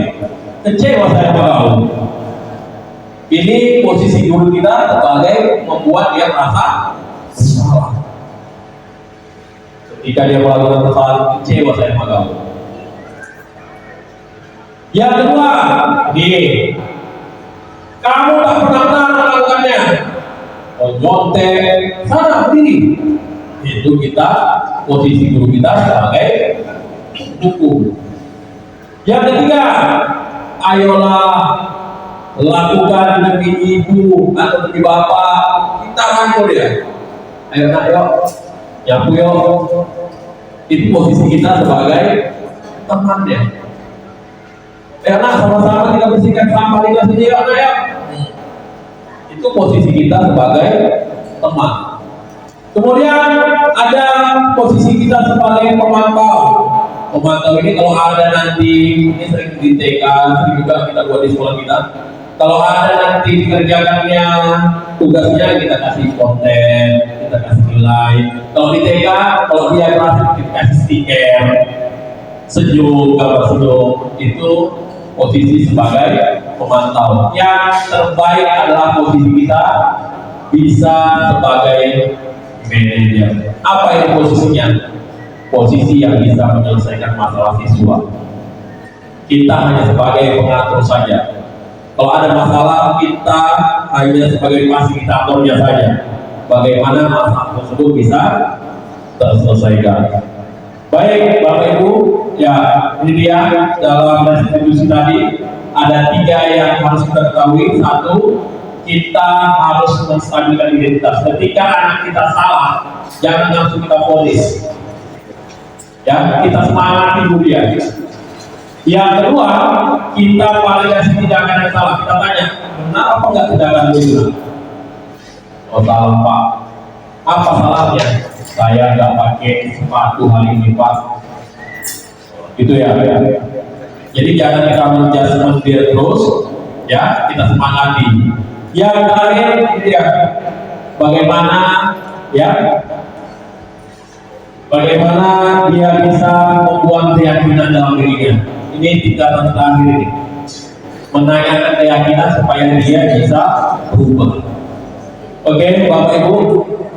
Kecewa saya sama kamu. Ini posisi guru kita sebagai membuat dia merasa bersalah. Ketika dia melakukan kesalahan, kecewa saya sama kamu. Yang kedua, kamu tak pernah melakukannya. Nyontek, sana berdiri. Itu kita, posisi guru kita sebagai hukum. Yang ketiga, ayolah lakukan demi ibu atau demi bapak, kita rangkul dia. Ayo nak, yuk, nyapu yuk. Itu posisi kita sebagai teman dia. Ayo nak, sama-sama kita bersihkan sampah di kelas ini, yuk nak, yuk. Itu posisi kita sebagai teman. Kemudian ada posisi kita sebagai pemantau. Pemantau ini kalau ada nanti, ini sering di TK, sering juga kita buat di sekolah kita. Kalau ada nanti dikerjakannya, tugasnya kita kasih konten, kita kasih nilai. Kalau di TK, kalau dia berhasil kita kasih stiker, senyum, gambar senyum. Itu posisi sebagai pemantau. Yang terbaik adalah posisi kita bisa sebagai manajer. Apa itu posisinya? Posisi yang bisa menyelesaikan masalah siswa. Kita hanya sebagai pengatur saja. Kalau ada masalah, kita hanya sebagai fasilitatornya saja. Bagaimana masalah tersebut bisa terselesaikan. Baik, Bapak Ibu, ya ini dia dalam restitusi tadi ada 3 yang harus kita ketahui. 1, kita harus menstabilkan identitas. Ketika anak kita salah, jangan langsung kita polis. Ya, kita semangati dulu dia. Yang kedua, kita validasi tindakan yang salah. Kita tanya, benar apa enggak tindakan itu? Oh salah Pak. Apa salahnya? Saya nggak pakai sepatu hari ini Pak. Itu ya. Jadi jangan kita menjudgment dia terus, ya kita semangati. Yang terakhir, ya, bagaimana, ya, bagaimana dia bisa membuat keyakinan dalam dirinya. Ini tingkatan terakhir ini, menanyakan keyakinan supaya dia bisa berubah. Oke, Bapak Ibu,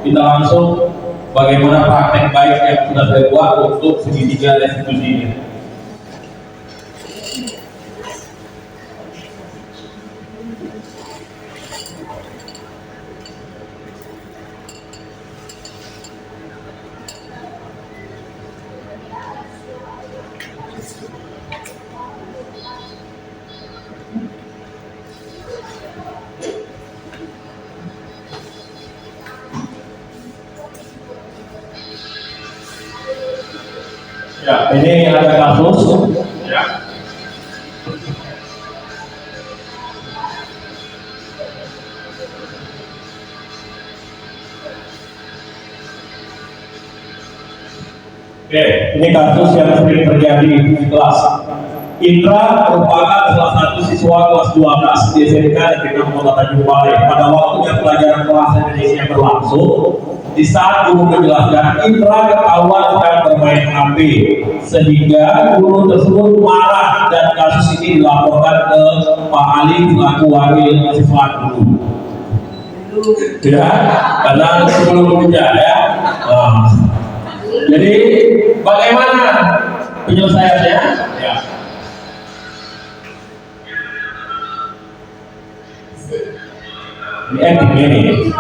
kita langsung bagaimana praktek baik yang sudah saya buat untuk segitiga restitusi ini. Ya, ini ada kasus. Ya. Oke, ini kasus yang sering terjadi di kelas. Indra merupakan salah satu siswa kelas 12 di SMK Negeri 6 Kota Tanjung Balai. Pada waktunya pelajaran bahasa Indonesia berlangsung, di saat guru menjelaskan, Indra ketahuan sedang bermain HP, sehingga guru tersebut marah dan kasus ini dilaporkan ke Pak Ali selaku wakil siswa guru. Ya, karena sebelum bekerja ya. Jadi bagaimana penyelesaiannya? Ya. Ini endingnya nih.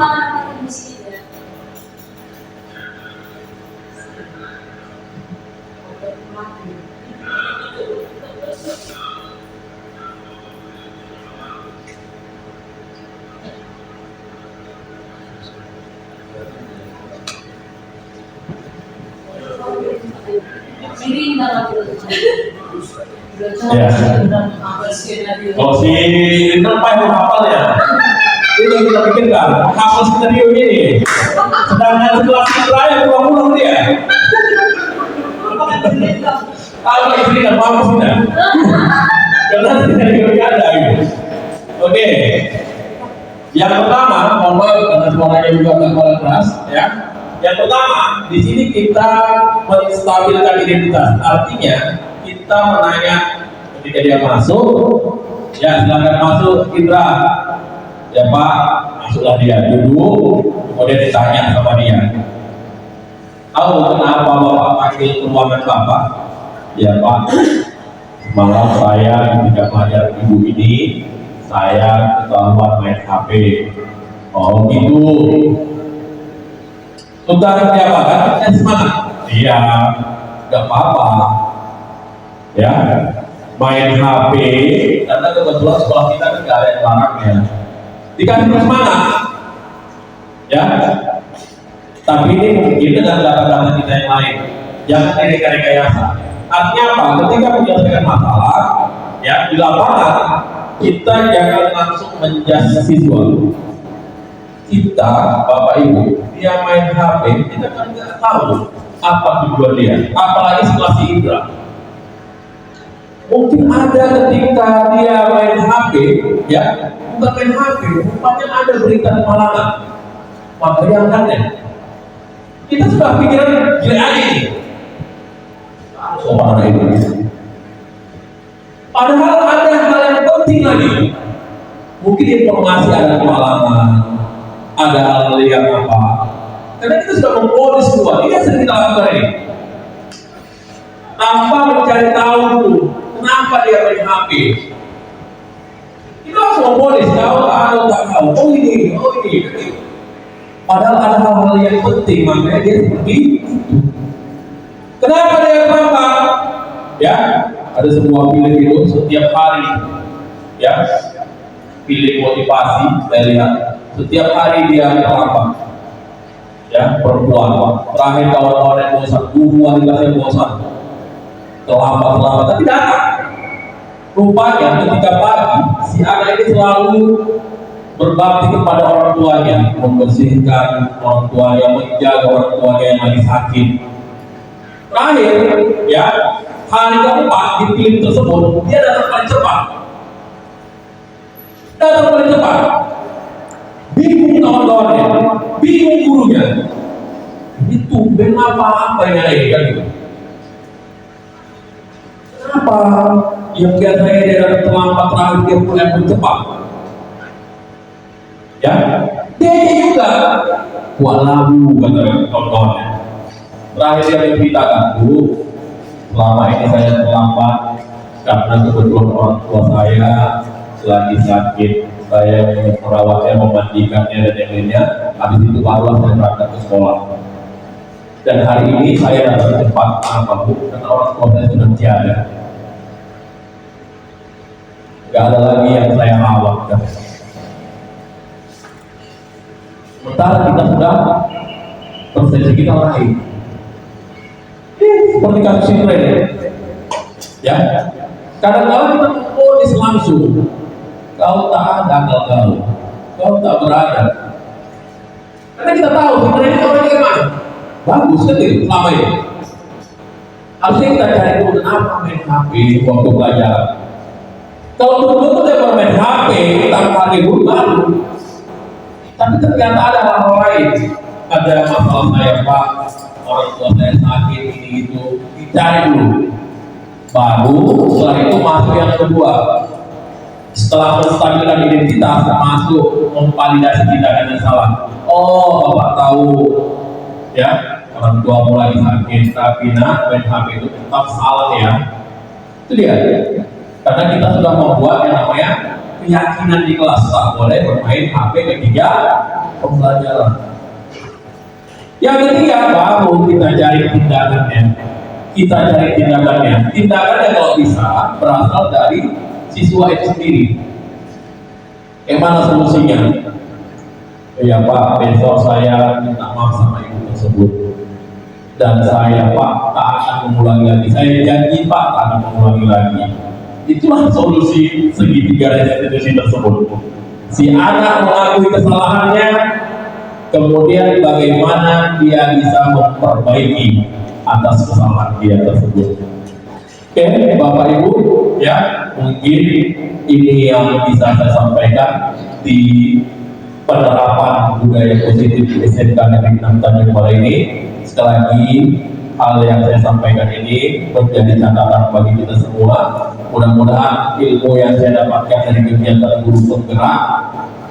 Ya. Kalau si Rina apa yang hafal ya? Ini yang kita pikirkan, hafal skenario ini. Sedangkan setelah Citra yang pulang dia. Kalau istri dan mama sih karena skenario nya ada gitu. Oke. Yang pertama, mohon maaf karena suaranya juga agak kurang keras, ya. Yang pertama, di sini kita menstabilkan identitas. Artinya kita menanya ketika dia masuk, ya silakan masuk Indra, ya Pak, masuklah dia duduk, kemudian ditanya sama dia, tahu kenapa Bapak panggil ke ruangan Bapak? Ya Pak, semalam saya ketika mengajar ibu ini, saya ketahuan main HP. Oh gitu. Sudah dia apa kan? Semangat. Iya, nggak apa-apa. Ya, main HP karena kebetulan sekolah kita kan nggak ada yang larangnya. Dikasih semangat, ya. Tapi ini mungkin dengan data-data kita yang lain, jangan rekayasa. Artinya apa? Ketika menyelesaikan masalah, ya di lapangan kita jangan langsung menjudge siswa. Kita, Bapak Ibu, dia main HP, kita kan nggak tahu apa tujuan dia, apalagi setelah si Indra. Mungkin ada ketika dia main HP, ya, bukan main HP, rupanya ada berita kemalangan, maka yang aneh. Kita sudah pikiran jelek aja nih. Soal ini. Padahal ada hal yang penting lagi. Mungkin informasi ada kemalangan, ada hal yang apa. Karena kita sudah memponis semua. Ini yang sering kita lakukan ini. Tanpa mencari tahu dulu kenapa dia main HP. Kita langsung memponis, tahu atau tak tahu. Oh ini. Padahal ada hal-hal yang penting, makanya dia seperti itu. Kenapa dia kenapa? Ya, ada sebuah film itu setiap hari, ya, film motivasi. Saya lihat setiap hari dia terlambat, ya, perempuan. Terakhir kawan-kawan yang bosan, guru wanita yang bosan, terlambat, tapi datang. Rupanya ketika pagi, si anak ini selalu berbakti kepada orang tuanya, membersihkan orang tuanya, menjaga orang tuanya yang lagi sakit. Terakhir, ya, hari keempat di film tersebut dia datang paling cepat. Bingung kawan-kawannya, bingung gurunya. Ini tumben apa yang ada ini kan gitu. Kenapa yang biasanya dia datang terlambat terakhir dia pulang cepat? Ya, dia juga walau kata kawan-kawannya. Terakhir dia menceritakan, Bu, selama ini saya terlambat karena kebetulan orang tua saya lagi sakit, saya merawatnya, memandikannya dan yang lainnya. Habis itu baru saya berangkat ke sekolah. Dan hari ini saya datang cepat, kenapa Bu? Karena orang tua saya sudah tiada. Gak ada lagi yang saya rawat. Sementara kita sudah persepsi kita lain. Seperti kasus ini, ya. Kadang-kadang kita ponis langsung. Kau tak ada kau tak berada. Karena kita tahu sebenarnya orang yang mana. Bagus kan itu selama ini. Harusnya kita cari dulu kenapa main HP waktu belajar. Kalau betul-betul dia bermain HP tanpa libur baru. Tapi ternyata ada hal lain. Ada masalah saya Pak, orang tua saya sakit ini itu, dicari dulu. Baru setelah itu masuk yang kedua. Setelah menstabilkan identitas, masuk memvalidasi tindakan yang salah. Oh, Bapak tahu, ya, orang tua mulai sakit, tapi main HP itu tetap salah ya. Itu dia. Karena kita sudah membuat yang namanya keyakinan di kelas, tak boleh bermain HP ketika pembelajaran. Yang ketiga, baru kita cari tindakannya. Tindakannya kalau bisa berasal dari siswa itu sendiri. Yang mana solusinya? Ya Pak, besok saya minta maaf sama ibu tersebut. Dan saya Pak tak akan mengulangi lagi. Saya janji Pak tak akan mengulangi lagi. Itulah solusi segitiga restitusi tersebut. Si anak mengakui kesalahannya, kemudian bagaimana dia bisa memperbaiki atas kesalahan dia tersebut. Oke, Bapak Ibu, ya mungkin ini yang bisa saya sampaikan di penerapan budaya positif di SMK Negeri 6 Tanjung Balai ini. Sekali lagi, hal yang saya sampaikan ini menjadi catatan bagi kita semua. Mudah-mudahan ilmu yang saya dapatkan dari kegiatan guru penggerak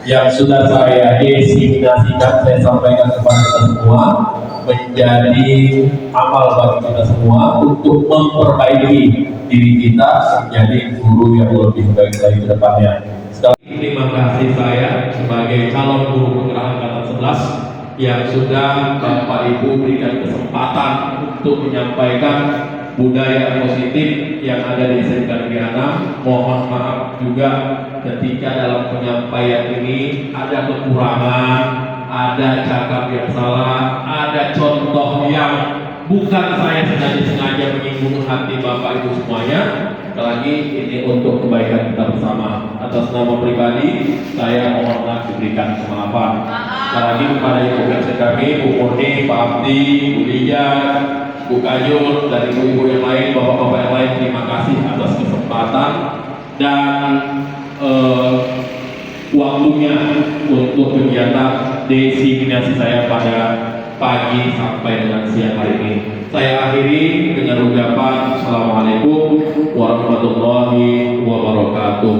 yang sudah saya diseminasikan, saya sampaikan kepada kita semua, menjadi amal bagi kita semua untuk memperbaiki diri kita menjadi guru yang lebih baik lagi ke depannya. Terima kasih saya sebagai calon guru penggerak angkatan 11 yang sudah Bapak Ibu berikan kesempatan untuk menyampaikan budaya positif yang ada di SMK Negeri 6. Mohon maaf juga ketika dalam penyampaian ini ada kekurangan, ada cakap yang salah, ada contoh yang bukan saya sengaja menyinggung hati Bapak Ibu semuanya. Sekali lagi ini untuk kebaikan kita bersama. Atas nama pribadi saya mohon maaf diberikan kemaafan. Sekali lagi kepada ibu dosen kami, Bu Murni, Pak Abdi, Bu Lija, Bu Kayul, dan ibu-ibu yang lain, bapak-bapak yang lain, terima kasih atas kesempatan dan waktunya untuk kegiatan diseminasi saya pada pagi sampai dengan siang hari ini. Saya akhiri dengan ucapan Assalamualaikum warahmatullahi wabarakatuh.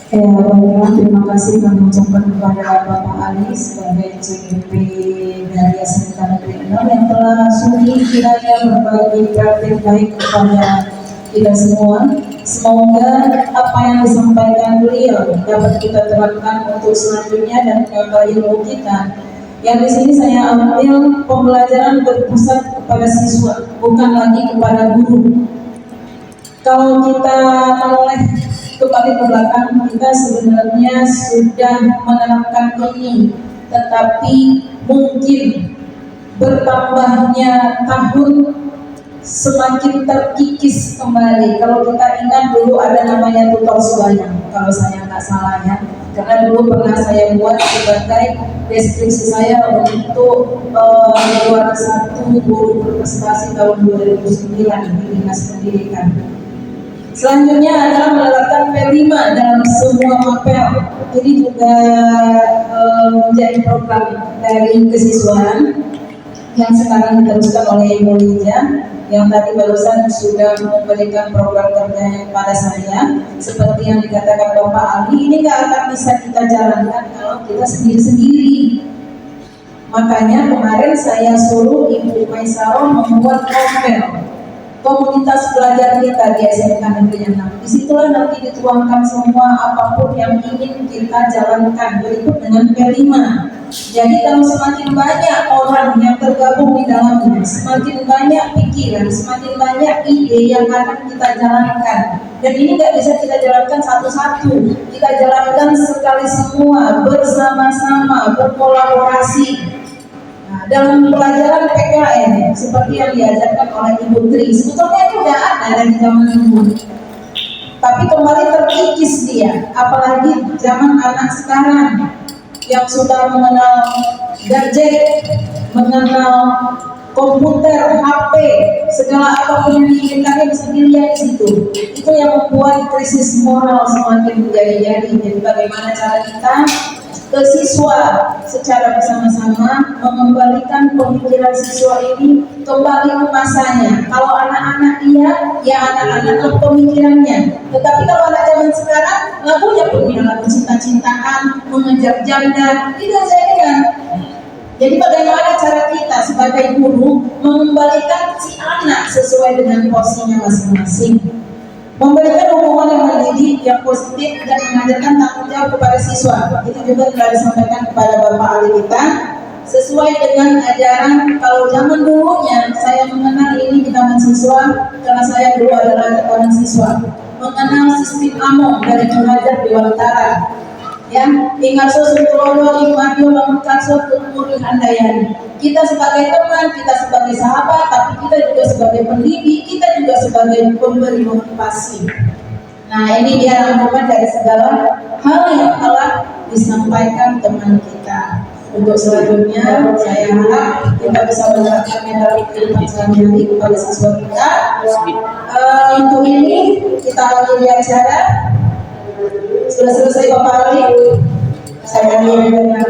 Ya, baiklah, terima kasih kami ucapkan kepada Bapak Ali sebagai CGP dari SMK Negeri 6 yang telah sudi kiranya berbagi praktik baik kepada kita semua. Semoga apa yang disampaikan beliau dapat kita terapkan untuk selanjutnya dan menambah ilmu kita. Yang di sini saya ambil pembelajaran berpusat kepada siswa, bukan lagi kepada guru. Kalau kita menoleh kembali ke belakang, kita sebenarnya sudah menerapkan ini, tetapi mungkin bertambahnya tahun semakin terkikis kembali. Kalau kita ingat dulu ada namanya tutor sembahyang, kalau saya nggak salah ya, karena dulu pernah saya buat sebagai deskripsi saya untuk juara 1 guru berprestasi tahun 2009 di Dinas Pendidikan. Selanjutnya adalah menerapkan P5 dalam semua mapel. Ini juga menjadi program dari kesiswaan yang sekarang diteruskan oleh Ibu Lija, yang tadi barusan sudah memberikan program kerja pada saya. Seperti yang dikatakan Bapak Ali, ini nggak akan bisa kita jalankan kalau kita sendiri-sendiri. Makanya kemarin saya suruh Ibu Maisaro membuat komunitas belajar kita di SMK Negeri 6. Disitulah nanti dituangkan semua apapun yang ingin kita jalankan berikut dengan P5. Jadi kalau semakin banyak orang yang tergabung di dalamnya, semakin banyak pikiran, semakin banyak ide yang akan kita jalankan. Dan ini nggak bisa kita jalankan satu-satu, kita jalankan sekali semua, bersama-sama, berkolaborasi. Nah, dalam pelajaran PKN seperti yang diajarkan oleh Ibu Tri, sebetulnya itu udah ada dari zaman dulu, tapi kembali terkikis dia, apalagi zaman anak sekarang yang sudah mengenal gadget, mengenal komputer, HP, segala apapun yang diinginkannya bisa dilihat di situ. Itu yang membuat krisis moral semakin menjadi-jadi. Jadi bagaimana cara kita ke siswa secara bersama-sama mengembalikan pemikiran siswa ini kembali ke masanya. Kalau anak-anak iya, ya anak-anak pemikirannya. Tetapi kalau anak zaman zaman sekarang lagunya pun lagu cinta-cintaan, mengejar janda, tidak saya. Jadi bagaimana cara kita sebagai guru mengembalikan si anak sesuai dengan porsinya masing-masing, memberikan hubungan yang mendidik, yang positif, dan mengajarkan tanggung jawab kepada siswa. Itu juga telah disampaikan kepada Bapak Ali kita, sesuai dengan ajaran. Kalau zaman dulunya saya mengenal ini di taman siswa, karena saya dulu adalah taman siswa, mengenal sistem among dari Muhajar Dewantara. Yang ingat sosok Imadio Lamakaso Tuturi Handayani. Kita sebagai teman, kita sebagai sahabat, tapi kita juga sebagai pendidik, kita juga sebagai pemberi motivasi. Nah, ini dia rangkuman dari segala hal yang telah disampaikan teman kita. Untuk selanjutnya, saya harap kita bisa menerapkannya dalam kehidupan sehari-hari kepada siswa kita. Untuk ini kita akhiri acara. Sudah selesai Bapak Ali. Saya akhiri dengan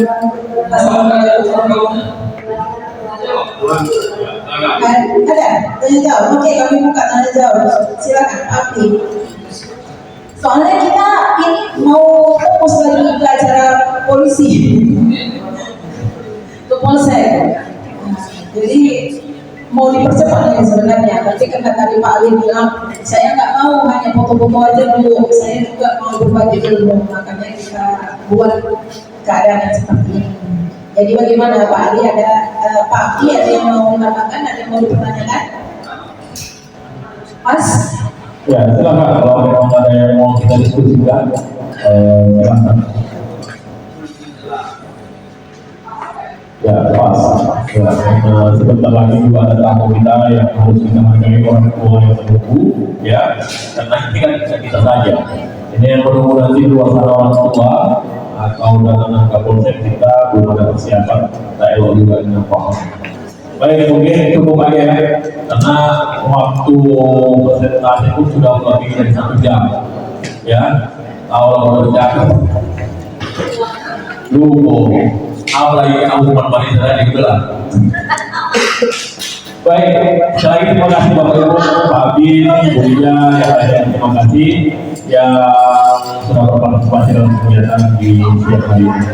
assalamualaikum. Ada? Tanya jawab. Oke, kami buka tanya jawab. Silakan, Abdi. Soalnya kita ini mau fokus lagi ke acara polisi, ke polsek. Jadi mau dipercepat ya sebenarnya, tapi karena tadi Pak Ali bilang saya nggak mau hanya foto-foto aja dulu, saya juga mau berbagi ilmu, makanya kita buat keadaan yang seperti ini. Jadi bagaimana Pak Ali, ada Pak Abdi ada yang mau menambahkan, ada yang mau dipertanyakan? Mas? Ya, silakan kalau memang ada yang mau kita diskusikan, silakan. Ya, pas. Ya, sebentar lagi juga ada tamu kita yang harus kita hargai, orang tua yang menunggu, ya. Karena ini kan bisa kita saja. Ini yang menunggu nanti suasana orang tua atau datang ke polsek kita belum ada persiapan. Kita elok juga dengan paham. Baik, mungkin cukup aja ya, karena waktu presentasi pun sudah lebih dari 1 jam, ya. Kalau berjalan, lupa. Apalagi kamu cuma balik saya gitu lah. Baik, sekali lagi terima kasih Bapak Ibu, Pak Abi, Ibu Lia, terima kasih yang sudah berpartisipasi dalam kegiatan di siang hari ini.